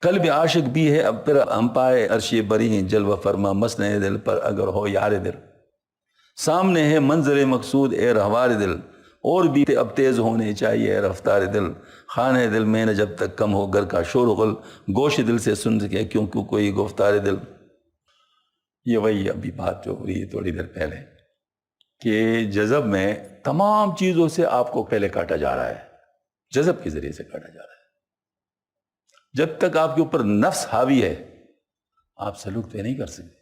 قلب عاشق بھی ہے اب پھر ہم پائے عرش بری، جلوہ فرما مسنع دل پر اگر ہو یار دل، سامنے ہے منظر مقصود اے رہوار دل، اور بھی اب تیز ہونے چاہیے رفتار دل، خانہ دل میں نہ جب تک کم ہو گھر کا شور و غل، گوش دل سے سن سکے کیوں کوئی گفتار دل۔ یہ وہی ابھی بات جو ہو رہی ہے تھوڑی دیر پہلے کہ جذب میں تمام چیزوں سے آپ کو پہلے کاٹا جا رہا ہے، جذب کے ذریعے سے کاٹا جا رہا ہے۔ جب تک آپ کے اوپر نفس حاوی ہے آپ سلوک طے نہیں کر سکتے،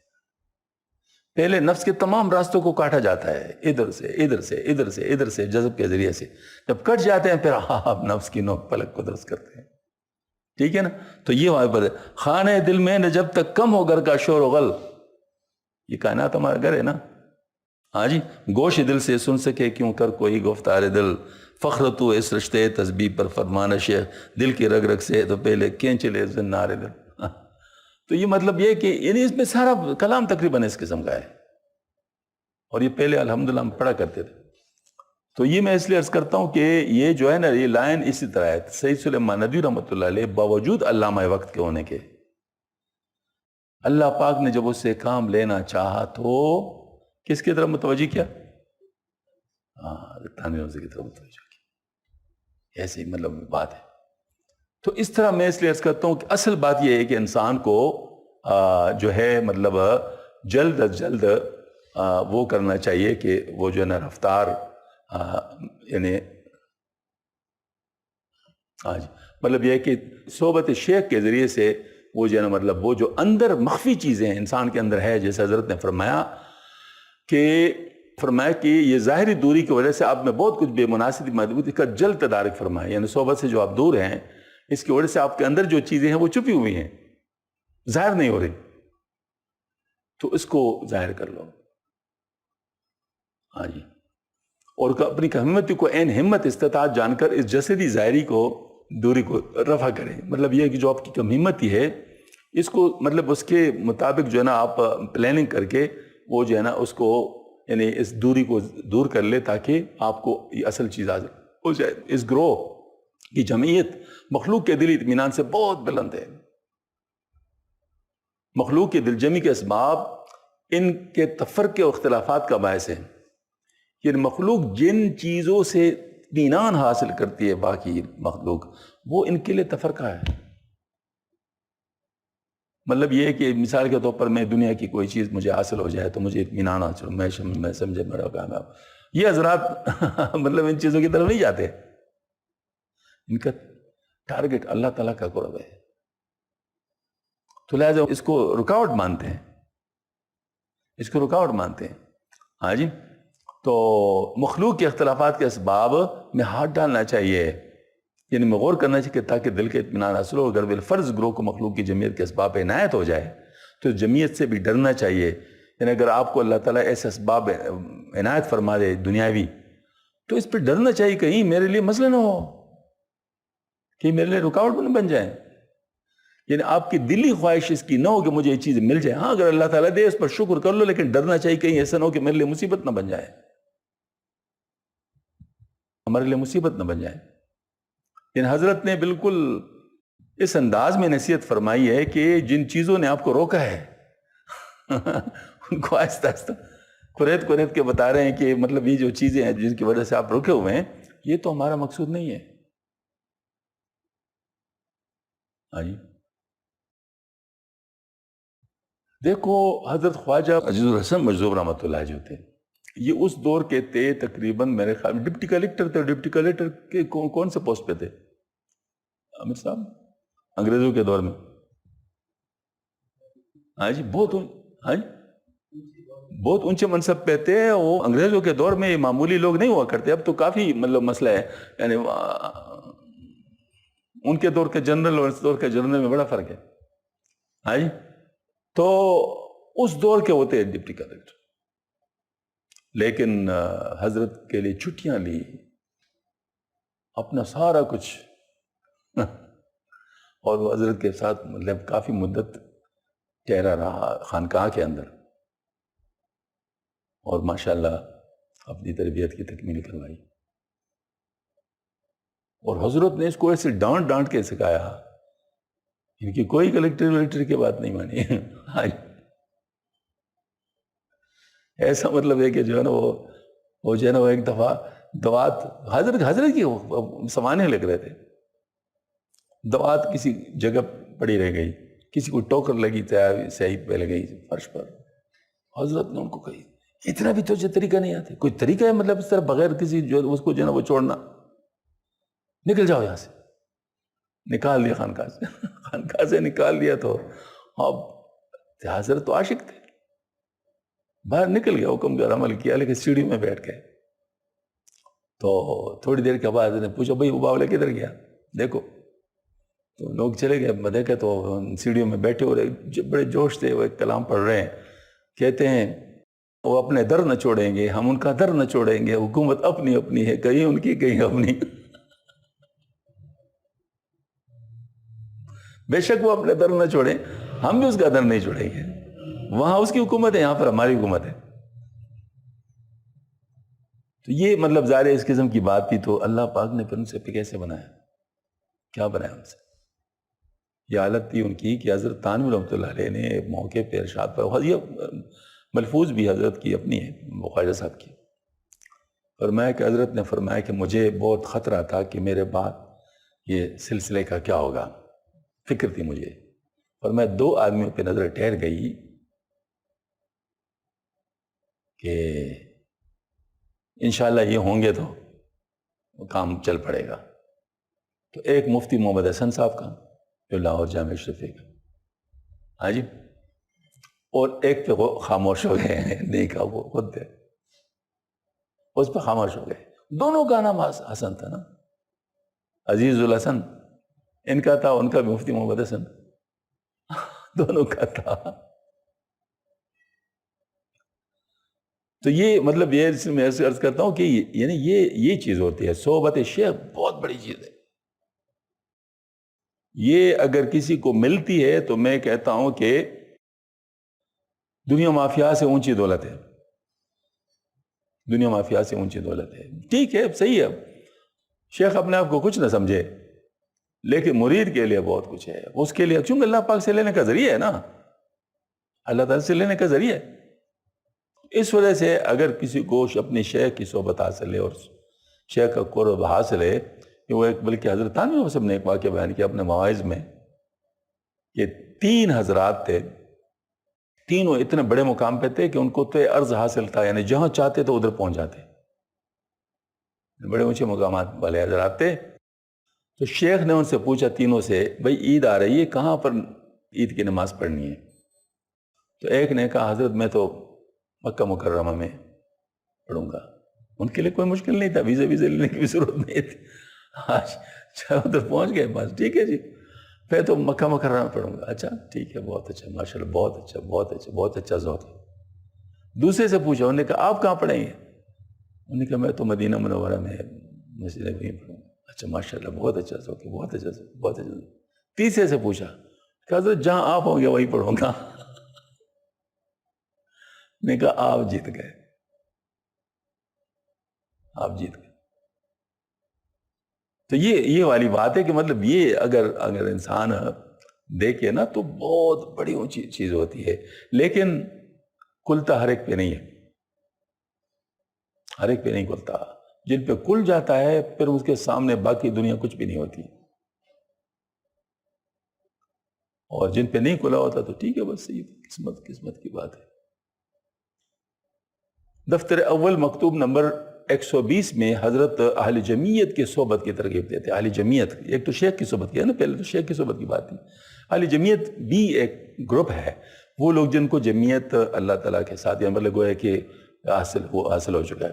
پہلے نفس کے تمام راستوں کو کاٹا جاتا ہے، ادھر سے ادھر سے ادھر سے ادھر سے، جذب کے ذریعے سے، جب کٹ جاتے ہیں پھر آپ نفس کی نوک پلک کو درست کرتے ہیں، ٹھیک ہے نا. تو یہ وہاں پر ہے خانہ دل میں نہ جب تک کم ہو گھر کا شور و غل. یہ کائنات ہمارا گھر ہے نا. ہاں جی. گوش دل سے سن سکے کیوں کر کوئی گفتار دل, فخر تو اس رشتے تسبیح پر فرمان شیخ, دل کی رگ رگ سے تو پہلے کھینچ لے زنار دل. تو یہ مطلب یہ کہ یعنی اس میں سارا کلام تقریباً اس قسم کا ہے, اور یہ پہلے الحمدللہ ہم پڑھا کرتے تھے. تو یہ میں اس لیے عرض کرتا ہوں کہ یہ جو ہے نا یہ لائن اسی طرح ہے. سید سلیمان ندوی رحمۃ اللہ علیہ باوجود علامہ وقت کے ہونے کے, اللہ پاک نے جب اس سے کام لینا چاہا تو کس کی طرف متوجہ کیا؟ تھانوی روزی کی طرف متوجہ کیا. ایسے ہی مطلب بات ہے. تو اس طرح میں اس لیے عرض کرتا ہوں کہ اصل بات یہ ہے کہ انسان کو جو ہے مطلب جلد از جلد وہ کرنا چاہیے کہ وہ جو ہے نا رفتار یعنی آج مطلب یہ ہے کہ صحبت شیخ کے ذریعے سے وہ جو ہے نا مطلب وہ جو اندر مخفی چیزیں ہیں انسان کے اندر ہے, جیسے حضرت نے فرمایا کہ یہ ظاہری دوری کی وجہ سے آپ میں بہت کچھ بے مناسبی مضبوطی کا جلد تدارک فرمایا, یعنی صحبت سے جو آپ دور ہیں اس کی وجہ سے آپ کے اندر جو چیزیں ہیں وہ چھپی ہوئی ہیں, ظاہر نہیں ہو رہی, تو اس کو ظاہر کر لو. ہاں جی. اور اپنی ہمت کو عین ہمت استطاعت جان کر اس جسدی ظاہری کو دوری کو رفع کریں. مطلب یہ کہ جو آپ کی کم ہمتی ہے اس کو مطلب اس کے مطابق جو ہے نا آپ پلاننگ کر کے وہ جو ہے نا اس کو یعنی اس دوری کو دور کر لے تاکہ آپ کو یہ اصل چیز حاصل ہو جائے. اس گروہ کی جمعیت مخلوق کے دلی اطمینان سے بہت بلند ہے. مخلوق کے دل جمی کے اسباب ان کے تفرقے و اختلافات کا باعث ہے. یعنی مخلوق جن چیزوں سے اطمینان حاصل کرتی ہے باقی مخلوق وہ ان کے لیے تفرقہ ہے. مطلب یہ ہے کہ مثال کے طور پر میں دنیا کی کوئی چیز مجھے حاصل ہو جائے تو مجھے اطمینان حاصل ہو, میں سمجھے میرا کامیاب. یہ حضرات مطلب ان چیزوں کی طرف نہیں جاتے, ان کا ٹارگٹ اللہ تعالیٰ کا قرب ہے. تو لہٰذا اس کو رکاوٹ مانتے ہیں, اس کو رکاوٹ مانتے ہیں. ہاں جی. تو مخلوق کے اختلافات کے اسباب میں ہاتھ ڈالنا چاہیے, یعنی میں غور کرنا چاہیے تاکہ دل کے اطمینان حاصل ہو. اگر بالفرض گروہ کو مخلوق کی جمعیت کے اسباب عنایت ہو جائے تو جمعیت سے بھی ڈرنا چاہیے. یعنی اگر آپ کو اللہ تعالیٰ ایسے اسباب عنایت فرما دے دنیاوی تو اس پہ ڈرنا چاہیے کہیں میرے لیے مسئلہ نہ ہو, کہ میرے لیے رکاوٹ نہ بن جائے. یعنی آپ کی دلی خواہش اس کی نہ ہو کہ مجھے یہ چیز مل جائے. ہاں اگر اللہ تعالیٰ دے اس پر شکر کر لو, لیکن ڈرنا چاہیے کہیں ایسا نہ ہو کہ میرے لیے مصیبت نہ بن جائے, ہمارے لیے مصیبت نہ بن جائے. یعنی حضرت نے بالکل اس انداز میں نصیحت فرمائی ہے کہ جن چیزوں نے آپ کو روکا ہے ان کو آہستہ آہستہ قریت کے بتا رہے ہیں کہ مطلب یہ جو چیزیں ہیں جن کی وجہ سے آپ رکے ہوئے ہیں یہ تو ہمارا مقصود نہیں ہے. ہاں جی. دیکھو حضرت خواجہ عزیز الحسن مجذوب رحمۃ اللہ جو تھے یہ اس دور کے تھے, تقریباً میرے خیال میں ڈپٹی کلیکٹر تھے. ڈپٹی کلیکٹر کے کون سے پوسٹ پہ تھے عامر صاحب انگریزوں کے دور میں؟ ہاں جی بہت اونچے منصب پہ تھے. وہ انگریزوں کے دور میں معمولی لوگ نہیں ہوا کرتے. اب تو کافی مطلب مسئلہ ہے, یعنی ان کے دور کے جنرل اور اس دور کے جنرل میں بڑا فرق ہے. ہاں جی. تو اس دور کے ہوتے ہیں ڈپٹی کلیکٹر, لیکن حضرت کے لیے چھٹیاں لی, اپنا سارا کچھ اور وہ حضرت کے ساتھ مطلب کافی مدت ٹھہرا رہا خانقاہ کے اندر, اور ماشاءاللہ اپنی تربیت کی تکمیل کروائی. اور حضرت نے اس کو ایسے ڈانٹ کے سکھایا, ان کی کوئی کلیکٹر کی بات نہیں مانی. ایسا مطلب ہے کہ جو ہے نا وہ جو ہے نا وہ ایک دفعہ دوات حضرت کی سمانے لگ رہے تھے. دوات کسی جگہ پڑی رہ گئی, کسی کو ٹوکر لگی صحیح پہ لگئی فرش پر. حضرت نے ان کو کہی اتنا بھی تو طریقہ نہیں آتے, کوئی طریقہ ہے مطلب اس طرح بغیر کسی جو اس کو جو ہے نا وہ چھوڑنا, نکل جاؤ یہاں سے. نکال دیا خانقاہ سے نکال دیا. تو اب حضرت تو عاشق تھے, باہر نکل گیا, حکم کا عمل کیا, لیکن سیڑھی میں بیٹھ گئے. تو تھوڑی دیر کے بعد نے پوچھا بھائی وہ باولے کدھر گیا, دیکھو تو لوگ چلے گئے، دیکھے تو سیڑھیوں میں بیٹھے ہو رہے، بڑے جوش سے وہ ایک کلام پڑھ رہے ہیں، کہتے ہیں وہ اپنے در نہ چھوڑیں گے، ہم ان کا در نہ چھوڑیں گے، حکومت اپنی اپنی ہے، کہیں ان کی کہیں اپنی۔ بے شک وہ اپنے در نہ چھوڑیں، ہم بھی اس کا در نہیں چھوڑیں گے، وہاں اس کی حکومت ہے، یہاں پر ہماری حکومت ہے۔ تو یہ مطلب ظاہر اس قسم کی بات تھی، تو اللہ پاک نے پھر ان سے کیسے بنایا، کیا بنایا ان سے؟ یہ حالت تھی ان کی کہ حضرت تھانوی رحمۃ اللہ علیہ نے ایک موقع پہ ارشاد پر، یہ ملفوظ بھی حضرت کی اپنی ہے، خواجہ صاحب کی، فرمایا کہ حضرت نے فرمایا کہ مجھے بہت خطرہ تھا کہ میرے بعد یہ سلسلے کا کیا ہوگا، فکر تھی مجھے، اور میں 2 آدمیوں پہ نظر ٹھہر گئی کہ انشاءاللہ یہ ہوں گے تو وہ کام چل پڑے گا۔ تو ایک مفتی محمد حسن صاحب کا جو لاہور جامع شریف کا، ہاں جی، اور ایک پہ وہ خاموش ہو گئے ہیں، نہیں کہا، وہ خود تھے، اس پہ خاموش ہو گئے۔ دونوں کا نام حسن تھا نا، عزیز الحسن ان کا تھا، ان کا بھی مفتی محمد حسن، دونوں کا تھا۔ تو یہ مطلب یہ میں ایسے عرض کرتا ہوں کہ یعنی یہ چیز ہوتی ہے، صحبت شیخ بہت بڑی چیز ہے۔ یہ اگر کسی کو ملتی ہے تو میں کہتا ہوں کہ دنیا مافیا سے اونچی دولت ہے، دنیا مافیا سے اونچی دولت ہے۔ ٹھیک ہے، صحیح ہے، شیخ اپنے آپ کو کچھ نہ سمجھے، لیکن مرید کے لیے بہت کچھ ہے، اس کے لیے چونکہ اللہ پاک سے لینے کا ذریعہ ہے نا، اللہ تعالیٰ سے لینے کا ذریعہ ہے۔ اس وجہ سے اگر کسی کو اپنے شیخ کی صحبت حاصل ہے اور شیخ کا قرب حاصل ہے، کہ وہ ایک، بلکہ حضرت تھانوی صاحب نے ایک واقعہ بیان کیا اپنے مواعظ میں، کہ 3 حضرات تھے، تینوں اتنے بڑے مقام پہ تھے کہ ان کو تو عرض حاصل تھا، یعنی جہاں چاہتے تو ادھر پہنچ جاتے، بڑے اونچے مقامات والے حضرات تھے۔ تو شیخ نے ان سے پوچھا تینوں سے، بھئی عید آ رہی ہے، کہاں پر عید کی نماز پڑھنی ہے؟ تو ایک نے کہا حضرت میں تو مکہ مکرمہ میں پڑھوں گا۔ ان کے لیے کوئی مشکل نہیں تھا، ویزے لینے کی بھی ضرورت نہیں تھی، ادھر پہنچ گئے، بس ٹھیک ہے جی، میں تو مکہ مکرمہ میں پڑھوں گا۔ اچھا ٹھیک ہے، بہت اچھا، ماشاءاللہ، بہت اچھا، بہت اچھا، بہت اچھا ذوق ہے۔ دوسرے سے پوچھا، انہوں نے کہا آپ کہاں پڑھیں گے؟ انہوں نے کہا میں تو مدینہ منورہ میں مسجد نبوی پڑھوں گا۔ اچھا ماشاءاللہ، بہت اچھا ذوق ہے، بہت اچھا ذوق، بہت اچھا ذوق۔ تیسرے سے پوچھا کہ حضرت جہاں آپ ہوں گے وہیں پڑھوں گا۔ نے کہا آپ جیت گئے، آپ جیت گئے۔ تو یہ والی بات ہے کہ مطلب یہ اگر انسان دیکھے نا تو بہت بڑی اونچی چیز ہوتی ہے، لیکن کلتا ہر ایک پہ نہیں ہے، ہر ایک پہ نہیں کلتا۔ جن پہ کل جاتا ہے پھر اس کے سامنے باقی دنیا کچھ بھی نہیں ہوتی، اور جن پہ نہیں کھلا ہوتا تو ٹھیک ہے، بس یہ قسمت کی بات ہے۔ دفتر اول مکتوب نمبر 120 میں حضرت اہل جمیت کی صحبت کی ترغیب دیتے ہیں۔ اہل جمیت، ایک تو شیخ کی صحبت کی ہے نا، پہلے تو شیخ کی صحبت کی بات تھی، اہل جمیت بھی ایک گروپ ہے، وہ لوگ جن کو جمیت اللہ تعالیٰ کے ساتھ، یا مطلب گویا کہ حاصل ہو چکا ہے۔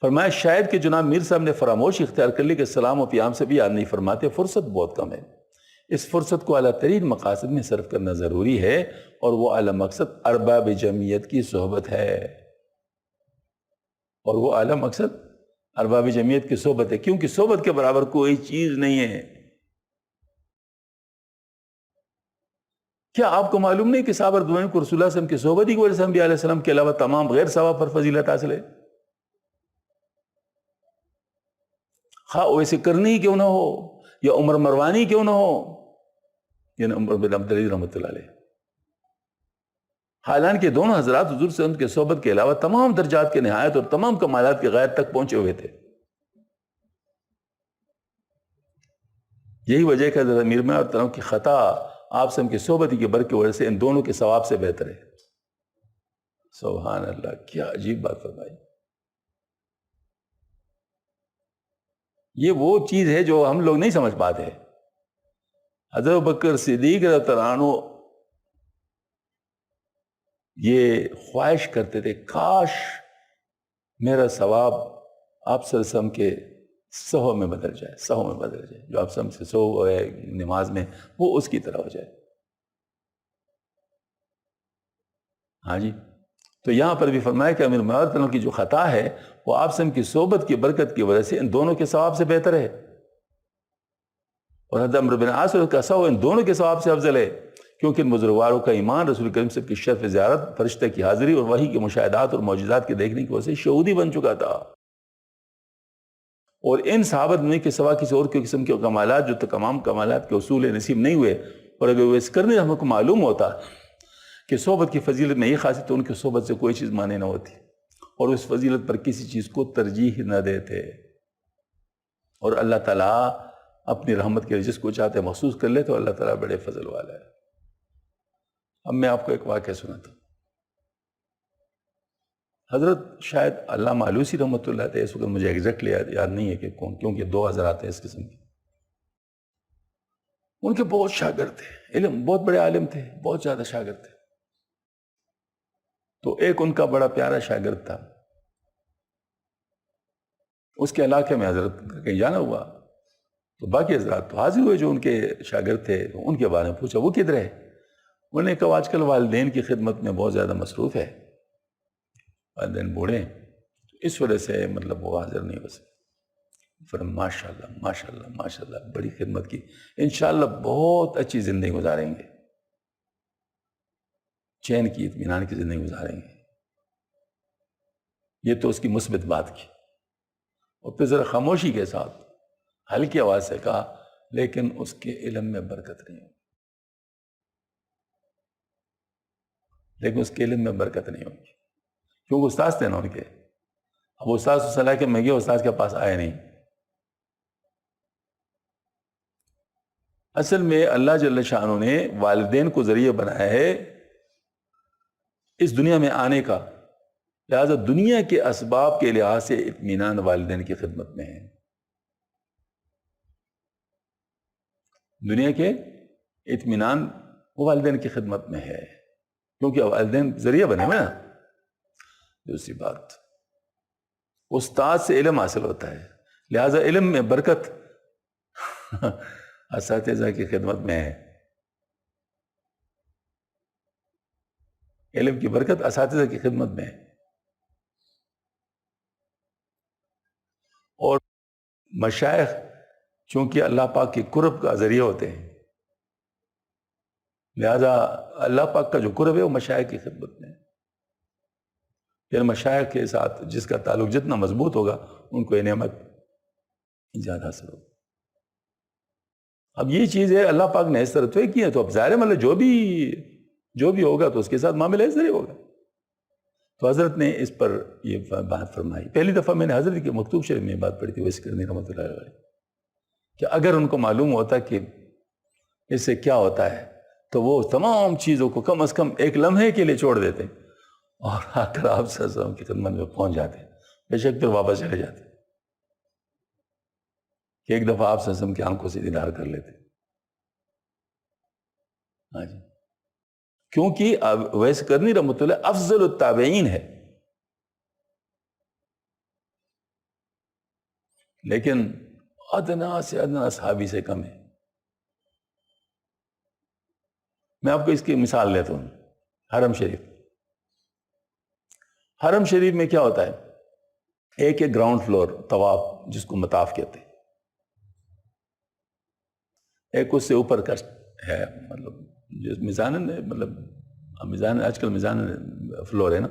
فرمایا شاید کہ جناب میر صاحب نے فراموشی اختیار کر لی کہ سلام و پیام سے بھی یاد نہیں فرماتے، فرصت بہت کم ہے، اس فرصت کو اعلیٰ ترین مقاصد میں صرف کرنا ضروری ہے، اور وہ اعلیٰ مقصد ارباب جمعیت کی صحبت ہے، اور وہ اعلیٰ مقصد ارباب جمعیت کی صحبت ہے، کیونکہ صحبت کے برابر کوئی چیز نہیں ہے۔ کیا آپ کو معلوم نہیں کہ صحابہ رضوان کو رسول اللہ صلی اللہ علیہ وسلم کی صحبت ہی کی وجہ سے انبیاء علیہ السلام کے علاوہ تمام غیر ثواب پر فضیلت حاصل ہے؟ خواہ ویسے کرنی ہی کیوں نہ ہو، یا عمر مروانی کیوں نہ ہو، یعنی عمر بن عبدالعزیز رحمۃ اللہ علیہ، حالانکہ دونوں حضرات حضور صلی اللہ علیہ وسلم کے صحبت کے علاوہ تمام درجات کے نہایت اور تمام کمالات کے غایت تک پہنچے ہوئے تھے۔ یہی وجہ ہے کہ حضرت امیر میں اور طرح کی خطا آپ سے کی صحبت کے بر کی وجہ سے ان دونوں کے ثواب سے بہتر ہے۔ سبحان اللہ، کیا عجیب بات فرمائی۔ یہ وہ چیز ہے جو ہم لوگ نہیں سمجھ پاتے۔ حضرت بکر صدیق رضی اللہ عنہ یہ خواہش کرتے تھے کاش میرا ثواب آپ صلی اللہ علیہ وسلم کے سہو میں بدل جائے، سہو میں بدل جائے، جو آپ سم سے سہو ہے نماز میں وہ اس کی طرح ہو جائے. ہاں جی. تو یہاں پر بھی فرمایا کہ امیر المومنین کی جو خطا ہے وہ آپ سے کی صحبت کی برکت کی وجہ سے ان دونوں کے ثواب سے بہتر ہے، اور حضرت عمرو بن عاص کا سہو ان دونوں کے ثواب سے افضل ہے، کیونکہ ان بزرگواروں کا ایمان رسول کریم صلی اللہ علیہ وسلم کی شرف زیارت، فرشتہ کی حاضری اور وحی کے مشاہدات اور معجزات کے دیکھنے کی وجہ سے شہودی بن چکا تھا. اور ان صحابت میں کے سوا کسی اور کے قسم کے کمالات جو تمام کمالات کے اصول نصیب نہیں ہوئے، اور اگر وہ اس کرنے ہم کو معلوم ہوتا کہ صحبت کی فضیلت میں یہ خاصیت تو ان کی صحبت سے کوئی چیز مانے نہ ہوتی، اور اس فضیلت پر کسی چیز کو ترجیح نہ دیتے. اور اللہ تعالیٰ اپنی رحمت کے لیے جس کو چاہتے محسوس کر لے تو اللہ تعالیٰ بڑے فضل والا ہے. اب میں آپ کو ایک واقعہ سناتا ہوں. حضرت شاید علامہ آلوسی رحمۃ اللہ علیہ، اس وقت مجھے ایگزیکٹلی یاد نہیں ہے کہ کون، کیونکہ 2 حضرات ہیں اس قسم کے. ان کے بہت شاگرد تھے، علم بہت بڑے عالم تھے، بہت زیادہ شاگرد تھے. تو ایک ان کا بڑا پیارا شاگرد تھا، اس کے علاقے میں حضرت کہیں جانا ہوا تو باقی حضرات تو حاضر ہوئے جو ان کے شاگرد تھے، ان کے بارے میں پوچھا وہ کدھر ہے. انہوں نے کہا آج کل والدین کی خدمت میں بہت زیادہ مصروف ہے، والدین بوڑھے اس وجہ سے مطلب وہ حاضر نہیں ہو سکے. فرمایا ماشاءاللہ ماشاءاللہ ماشاءاللہ، بڑی خدمت کی، انشاءاللہ بہت اچھی زندگی گزاریں گے، چین کی اطمینان کی زندگی گزاریں گے. یہ تو اس کی مثبت بات کی. اور پھر ذرا خاموشی کے ساتھ ہلکی آواز سے کہا لیکن اس کے علم میں برکت نہیں ہوگی، لیکن اس کے علم میں برکت نہیں ہوگی، کیونکہ استاذ تھے نا ان کے. اب استاذ سے صلاح کہ میں گیا، استاذ کے پاس آئے نہیں. اصل میں اللہ جل شانہ نے والدین کو ذریعہ بنایا ہے اس دنیا میں آنے کا، لہذا دنیا کے اسباب کے لحاظ سے اطمینان والدین کی خدمت میں ہے. دنیا کے اطمینان والدین کی خدمت میں ہے، کیونکہ والدین ذریعہ بنے ہوئے نا. دوسری بات، استاد سے علم حاصل ہوتا ہے، لہذا علم میں برکت اساتذہ کی خدمت میں ہے. علم کی برکت اساتذہ کی خدمت میں ہے. اور مشائخ چونکہ اللہ پاک کے قرب کا ذریعہ ہوتے ہیں، لہذا اللہ پاک کا جو قرب ہے وہ مشائخ کی خدمت میں ہے. پھر مشائخ کے ساتھ جس کا تعلق جتنا مضبوط ہوگا ان کو یہ نعمت زیادہ حاصل ہوگا. اب یہ چیز ہے اللہ پاک نے اس طرح طے کی ہے، تو اب ظاہر مطلب جو بھی ہوگا تو اس کے ساتھ معاملہ اس طرح ہوگا. تو حضرت نے اس پر یہ بات فرمائی. پہلی دفعہ میں نے حضرت کے مکتوب شریف میں یہ بات پڑھی تھی ویسے کرنی رحمۃ اللہ علیہ، کہ اگر ان کو معلوم ہوتا کہ اس سے کیا ہوتا ہے تو وہ تمام چیزوں کو کم از کم ایک لمحے کے لیے چھوڑ دیتے اور آ کر آپ صلی اللہ علیہ وسلم کی خدمت میں پہنچ جاتے، بے شک پھر واپس چلے جاتے کہ ایک دفعہ آپ صلی اللہ علیہ وسلم کی آنکھوں سے دیدار کر لیتے. ہاں جی، کیونکہ ویسے کرنی رحمۃ اللہ افضل التابعین ہے، لیکن ادنا سے ادنا صحابی سے کم ہے. میں آپ کو اس کی مثال لیتا ہوں. حرم شریف، حرم شریف میں کیا ہوتا ہے، ایک گراؤنڈ فلور طواف جس کو مطاف کہتے ہیں، ایک اس سے اوپر کا ہے، مطلب جو میزان ہے، مطلب میزان آج کل میزان فلور ہے نا،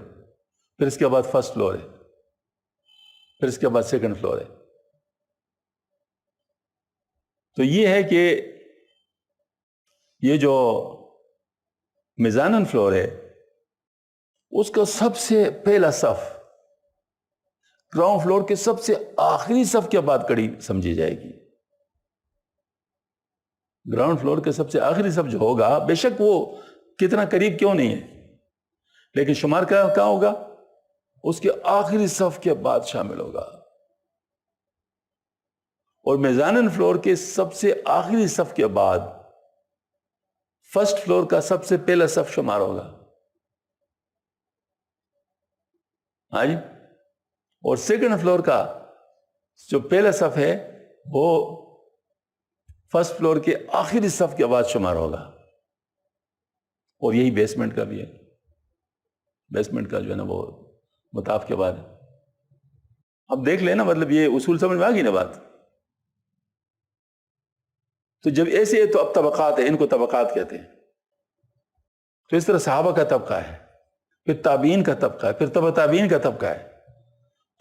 پھر اس کے بعد فرسٹ فلور ہے، پھر اس کے بعد سیکنڈ فلور ہے. تو یہ ہے کہ یہ جو میزانن فلور ہے اس کا سب سے پہلا صف گراؤنڈ فلور کے سب سے آخری صف کے بعد کڑی سمجھی جائے گی. گراؤنڈ فلور کے سب سے آخری صف جو ہوگا بے شک وہ کتنا قریب کیوں نہیں ہے، لیکن شمار کہاں ہوگا، اس کے آخری صف کے بعد شامل ہوگا. اور میزانن فلور کے سب سے آخری صف کے بعد فرسٹ فلور کا سب سے پہلا صف شمار ہوگا. ہاں جی، اور سیکنڈ فلور کا جو پہلا صف ہے وہ فرسٹ فلور کے آخری صف کے بعد شمار ہوگا، اور یہی بیسمنٹ کا بھی ہے، بیسمنٹ کا جو ہے نا وہ مطاف کے بعد ہے۔ اب دیکھ لینا، مطلب یہ اصول سمجھ میں آ گئی نا بات؟ تو جب ایسے ہے تو اب طبقات ہیں، ان کو طبقات کہتے ہیں۔ تو اس طرح صحابہ کا طبقہ ہے، پھر تابعین کا طبقہ ہے، پھر تبع تابعین کا طبقہ ہے۔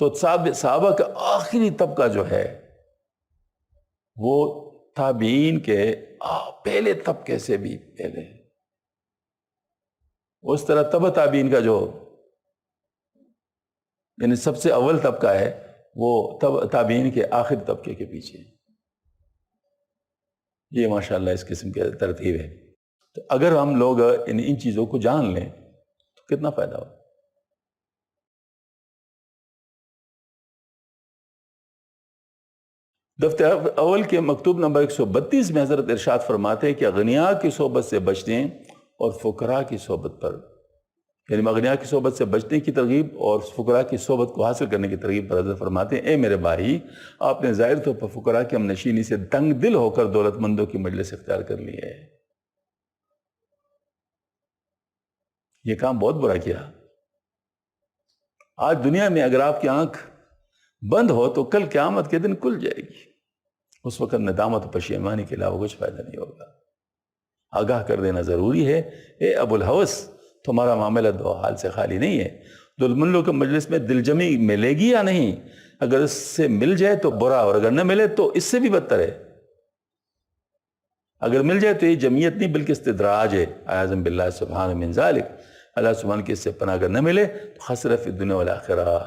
تو صحابہ کا آخری طبقہ جو ہے وہ تابعین کے پہلے طبقے سے بھی پہلے ہے۔ اس طرح تبع تابعین کا جو یعنی سب سے اول طبقہ ہے وہ تابعین کے آخری طبقے کے پیچھے۔ یہ ماشاءاللہ اس قسم کی ترتیب ہے۔ تو اگر ہم لوگ ان چیزوں کو جان لیں تو کتنا فائدہ ہو۔ دفتر اول کے مکتوب نمبر 132 میں حضرت ارشاد فرماتے ہیں کہ اغنیاء کی صحبت سے بچنے اور فقراء کی صحبت پر، یعنی اغنیاء کی صحبت سے بچنے کی ترغیب اور فقراء کی صحبت کو حاصل کرنے کی ترغیب پر حضرت فرماتے ہیں اے میرے بھائی، آپ نے ظاہر طور پر فقراء کی ہم نشینی سے تنگ دل ہو کر دولت مندوں کی مجلس اختیار کر لی ہے۔ یہ کام بہت برا کیا۔ آج دنیا میں اگر آپ کی آنکھ بند ہو تو کل قیامت کے دن کھل جائے گی، اس وقت ندامت و پشیمانی کے علاوہ کچھ فائدہ نہیں ہوگا۔ آگاہ کر دینا ضروری ہے، اے ابو الحوث، تمہارا معاملہ دو حال سے خالی نہیں ہے۔ دلمنوں کے مجلس میں دل جمی ملے گی یا نہیں؟ اگر اس سے مل جائے تو برا، اور اگر نہ ملے تو اس سے بھی بدتر ہے۔ اگر مل جائے تو یہ جمعیت نہیں بلکہ استدراج ہے، اعوذ باللہ سبحانہ من ذالک، اللہ سبحانہ کی اس سے پناہ اگر نہ ملے تو خسر فی الدنیا والآخرہ،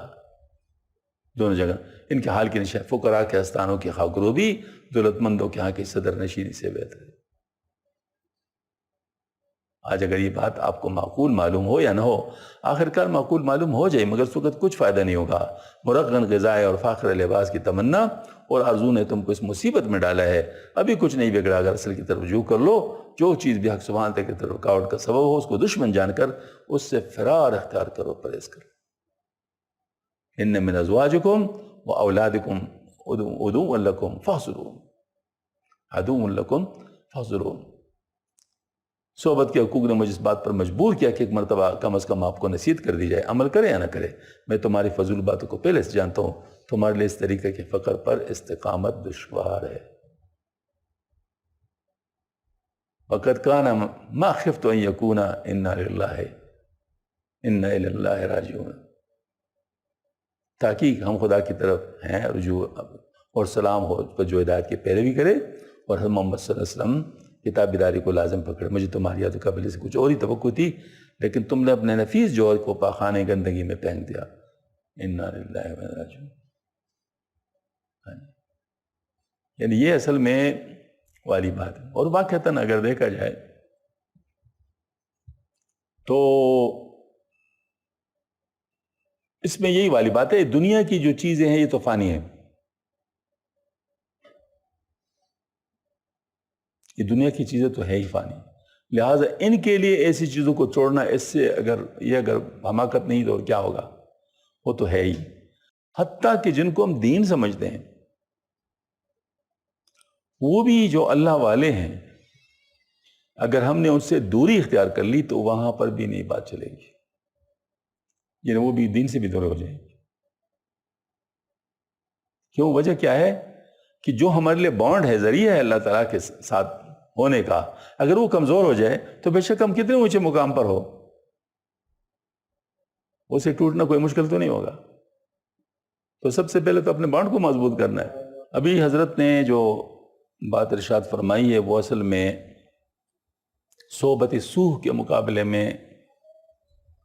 دونوں جگہ۔ ان کے حال کی نشان فقراء کے استانوں کی خاکروبی دولت مندوں کے ہاں کی صدر نشینی سے بہتر ہے۔ آج اگر یہ بات آپ کو معقول معلوم ہو یا نہ ہو، آخرکار معقول معلوم ہو جائے مگر اس وقت کچھ فائدہ نہیں ہوگا۔ مرغن غذائے اور فاخر لباس کی تمنا اور آرزو نے تم کو اس مصیبت میں ڈالا ہے۔ ابھی کچھ نہیں بگڑا، اگر اصل کی طرف رجوع کر لو، جو چیز بھی حق سبحانہ کی طرف رکاوٹ کا سبب ہو اس کو دشمن جان کر اس سے فرار اختیار کرو، پرہیز کرو۔ ان من ازواجکم و اولادکم عدو لکم فاحذروہم، عدو لکم فاحذروہم۔ صحبت کے حقوق نے مجھے اس بات پر مجبور کیا کہ ایک مرتبہ کم از کم آپ کو نصیحت کر دی جائے، عمل کرے یا نہ کرے۔ میں تمہاری فضول باتوں کو پہلے سے جانتا ہوں، تمہارے لیے اس طریقے کے فقر پر استقامت دشوار ہے۔ وَقَدْ كَانَ مَا خِفْتُ أَن يَكُونَ إِنَّا إِلَى اللَّهِ رَاجِعُونَ۔ تاکہ ہم خدا کی طرف ہیں رجوع، اور سلام ہو پر جو ہدایت کی پیروی کرے اور حضرت محمد صلی اللہ علیہ وسلم کتاب بیداری کو لازم پکڑے۔ مجھے تمہاری یاد قبل سے کچھ اور ہی توقع تھی، لیکن تم نے اپنے نفیس جوہر کو پاخانے گندگی میں پھینک دیا۔ اِنَّا لِلَّهِ وَإِنَّا إِلَيْهِ رَاجِعُونَ۔ یعنی یہ اصل میں والی بات ہے۔ اور واقعتاً اگر دیکھا جائے تو اس میں یہی والی بات ہے، دنیا کی جو چیزیں ہیں یہ تو فانی ہیں، یہ دنیا کی چیزیں تو ہے ہی فانی، لہٰذا ان کے لیے ایسی چیزوں کو چھوڑنا، اس سے اگر حماقت نہیں تو اور کیا ہوگا، وہ تو ہے ہی۔ حتیٰ کہ جن کو ہم دین سمجھتے ہیں وہ بھی جو اللہ والے ہیں، اگر ہم نے ان سے دوری اختیار کر لی تو وہاں پر بھی نہیں بات چلے گی، یعنی وہ بھی دین سے بھی دور ہو جائیں گے۔ کیوں؟ وجہ کیا ہے کہ جو ہمارے لیے بانڈ ہے، ذریعہ ہے اللہ تعالیٰ کے ساتھ ہونے کا، اگر وہ کمزور ہو جائے تو بے شک ہم کتنے اونچے مقام پر ہو، اسے ٹوٹنا کوئی مشکل تو نہیں ہوگا۔ تو سب سے پہلے تو اپنے بانڈ کو مضبوط کرنا ہے۔ ابھی حضرت نے جو بات ارشاد فرمائی ہے وہ اصل میں صحبت سوء کے مقابلے میں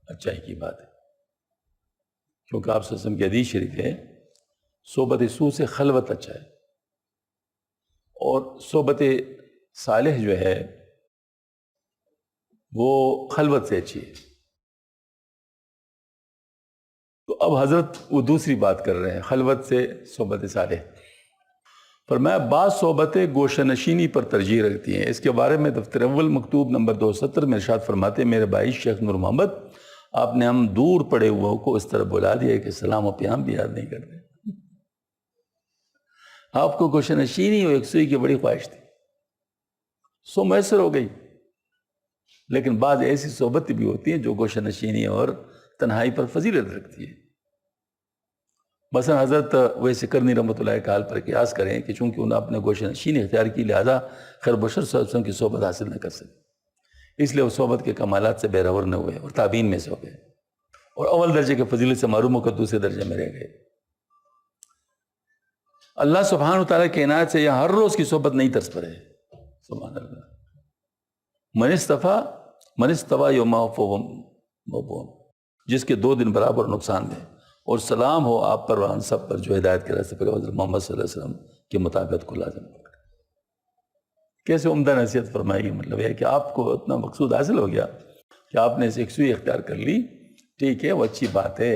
اچائی کی بات ہے، کیونکہ آپ صلی اللہ علیہ وسلم کی حدیث شریف ہے صحبت سوء سے خلوت اچھا ہے، اور صحبت صالح جو ہے وہ خلوت سے اچھی ہے۔ تو اب حضرت وہ دوسری بات کر رہے ہیں، خلوت سے صحبت صالح۔ فرمایا بعض صحبتیں گوشہ نشینی پر ترجیح رکھتی ہیں۔ اس کے بارے میں دفتر اول مکتوب نمبر 270 میں ارشاد فرماتے ہیں میرے بھائی شیخ نور محمد، آپ نے ہم دور پڑے ہوئے کو اس طرح بلا دیا کہ سلام و پیام بھی یاد نہیں کرتے۔ آپ کو گوشہ نشینی اور یکسوئی کی بڑی خواہش تھی، سو میسر ہو گئی، لیکن بعض ایسی صحبت بھی ہوتی ہیں جو گوشہ نشینی اور تنہائی پر فضیلت رکھتی ہے۔ مثلا حضرت ویس کرنی رحمۃ اللہ کے حال پر قیاس کریں کہ چونکہ انہوں نے اپنے گوشہ نشینی اختیار کی، لہذا خیر بشر صلی اللہ علیہ وسلم کی صحبت حاصل نہ کر سکے، اس لیے وہ صحبت کے کمالات سے بے خبر نہ ہوئے اور تابعین میں سے ہو گئے، اور اول درجے کے فضیلت سے محروم ہو کر دوسرے درجے میں رہ گئے۔ اللہ سبحانہ و تعالیٰ کی عنایت سے یہاں ہر روز کی صحبت نہیں ترس پڑے، سبحان اللہ۔ من استویٰ یوما فہو، جس کے 2 دن برابر نقصان دے، اور سلام ہو آپ پر اور ہم سب پر جو ہدایت کے راستے پر حضرت محمد صلی اللہ علیہ وسلم کی مطابقت کو لازم کرے۔ کیسے عمدہ نصیحت فرمائی، مطلب یہ ہے کہ آپ کو اتنا مقصود حاصل ہو گیا کہ آپ نے یکسوئی اختیار کر لی، ٹھیک ہے وہ اچھی بات ہے،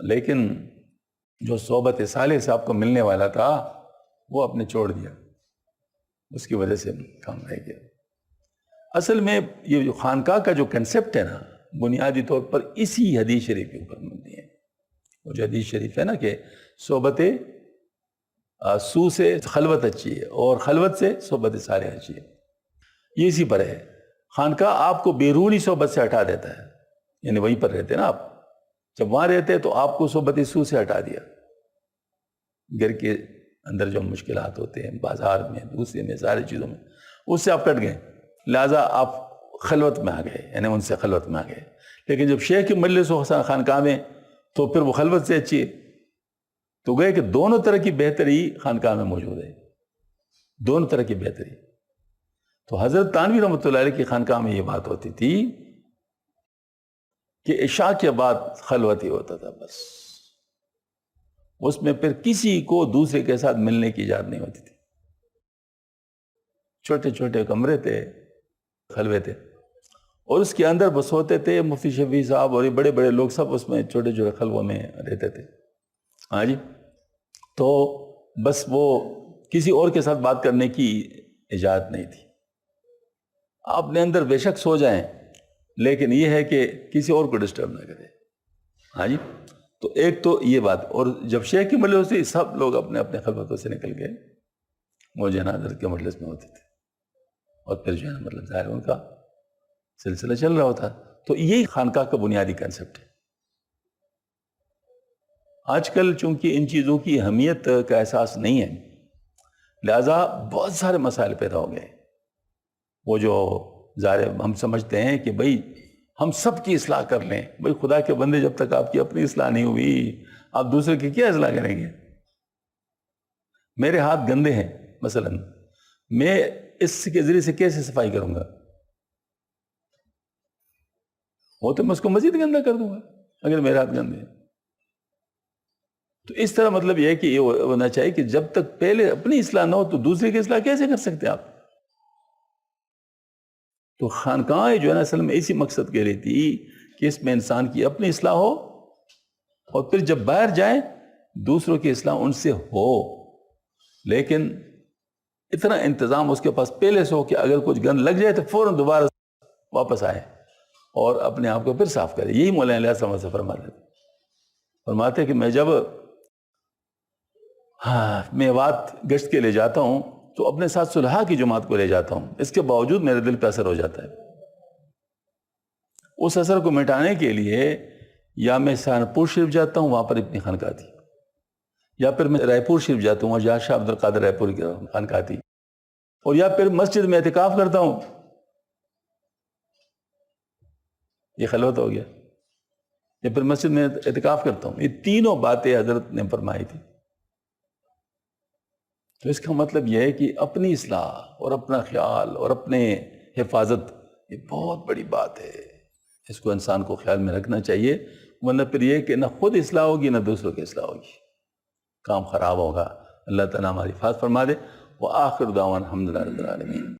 لیکن جو صحبت صالح سے آپ کو ملنے والا تھا وہ آپ نے چھوڑ دیا، اس کی وجہ سے کام رہ گیا۔ اصل میں یہ جو خانقاہ کا جو کنسپٹ ہے نا، بنیادی طور پر اسی حدیث شریف کے اوپر مبنی ہے۔ وہ جو حدیث شریف ہے نا کہ صحبت سو سے خلوت اچھی ہے اور خلوت سے صحبت صالح اچھی ہے، یہ اسی پر ہے۔ خانقاہ آپ کو بیرونی صحبت سے ہٹا دیتا ہے، یعنی وہیں پر رہتے ہیں نا آپ، جب وہاں رہتے تو آپ کو صحبت سو سے ہٹا دیا، گھر کے اندر جو مشکلات ہوتے ہیں، بازار میں، دوسرے میں، ساری چیزوں میں، اس سے آپ کٹ گئے، لہٰذا آپ خلوت میں آ گئے، یعنی ان سے خلوت میں آ گئے۔ لیکن جب شیخ کی مجلس و خانقاہ میں تو پھر وہ خلوت سے اچھی ہے، تو گئے کہ دونوں طرح کی بہتری خانقاہ میں موجود ہے، دونوں طرح کی بہتری۔ تو حضرت تھانوی رحمۃ اللہ علیہ کی خانقاہ میں یہ بات ہوتی تھی کہ عشاء کے بعد خلوت ہی ہوتا تھا، بس اس میں پھر کسی کو دوسرے کے ساتھ ملنے کی اجازت نہیں ہوتی تھی۔ چھوٹے چھوٹے کمرے تھے، خلوے تھے، اور اس کے اندر بس ہوتے تھے مفتی شفیع صاحب اور یہ بڑے بڑے لوگ، سب اس میں چھوٹے چھوٹے خلووں میں رہتے تھے۔ ہاں جی، تو بس وہ کسی اور کے ساتھ بات کرنے کی اجازت نہیں تھی۔ آپ اپنے اندر بے شک سو جائیں، لیکن یہ ہے کہ کسی اور کو ڈسٹرب نہ کرے۔ ہاں جی، تو ایک تو یہ بات، اور جب شیخ کی مجلس ہوتی سب لوگ اپنے اپنے خلوتوں سے نکل گئے، وہ جو ہے نا حضرت کے مجلس میں ہوتے تھے، اور پھر جو ہے نا مطلب ظاہر ان کا سلسلہ چل رہا ہوتا۔ تو یہی خانقاہ کا بنیادی کنسپٹ ہے۔ آج کل چونکہ ان چیزوں کی اہمیت کا احساس نہیں ہے، لہذا بہت سارے مسائل پیدا ہو گئے۔ وہ جو ظاہر ہم سمجھتے ہیں کہ بھئی ہم سب کی اصلاح کر لیں، بھئی خدا کے بندے جب تک آپ کی اپنی اصلاح نہیں ہوئی، آپ دوسرے کی کیا اصلاح کریں گے؟ میرے ہاتھ گندے ہیں مثلا، میں اس کے ذریعے سے کیسے صفائی کروں گا؟ وہ تو میں اس کو مزید گندا کر دوں گا اگر میرے ہاتھ گندے ہیں۔ تو اس طرح مطلب یہ ہے کہ یہ ہونا چاہیے کہ جب تک پہلے اپنی اصلاح نہ ہو تو دوسرے کی اصلاح کیسے کر سکتے آپ؟ تو خانقاہ جو ہے نا اصل میں اسی مقصد کے لیے تھی کہ اس میں انسان کی اپنی اصلاح ہو، اور پھر جب باہر جائیں دوسروں کی اصلاح ان سے ہو، لیکن اتنا انتظام اس کے پاس پہلے سے ہو کہ اگر کچھ گند لگ جائے تو فوراً دوبارہ واپس آئے اور اپنے آپ کو پھر صاف کرے۔ یہی مولانا علیہ السلام سے فرماتے کہ میں جب میوات گشت کے لے جاتا ہوں تو اپنے ساتھ صلحاء کی جماعت کو لے جاتا ہوں، اس کے باوجود میرے دل پہ اثر ہو جاتا ہے۔ اس اثر کو مٹانے کے لیے یا میں سہارنپور شریف جاتا ہوں، وہاں پر اپنی خانقاہ تھی، یا پھر میں رائے پور شریف جاتا ہوں، وہاں جہاں شاہ عبد القادر رائے پور کی خانقاہ تھی، اور یا پھر مسجد میں اعتکاف کرتا ہوں، یہ خلوت ہو گیا، یا پھر مسجد میں اعتکاف کرتا ہوں۔ یہ تینوں باتیں حضرت نے فرمائی تھی۔ تو اس کا مطلب یہ ہے کہ اپنی اصلاح اور اپنا خیال اور اپنے حفاظت یہ بہت بڑی بات ہے، اس کو انسان کو خیال میں رکھنا چاہیے، ورنہ پھر یہ کہ نہ خود اصلاح ہوگی نہ دوسروں کی اصلاح ہوگی، کام خراب ہوگا۔ اللہ تعالیٰ ہماری حفاظت فرما دے۔ وآخر دعوانا الحمدللہ رب العالمین۔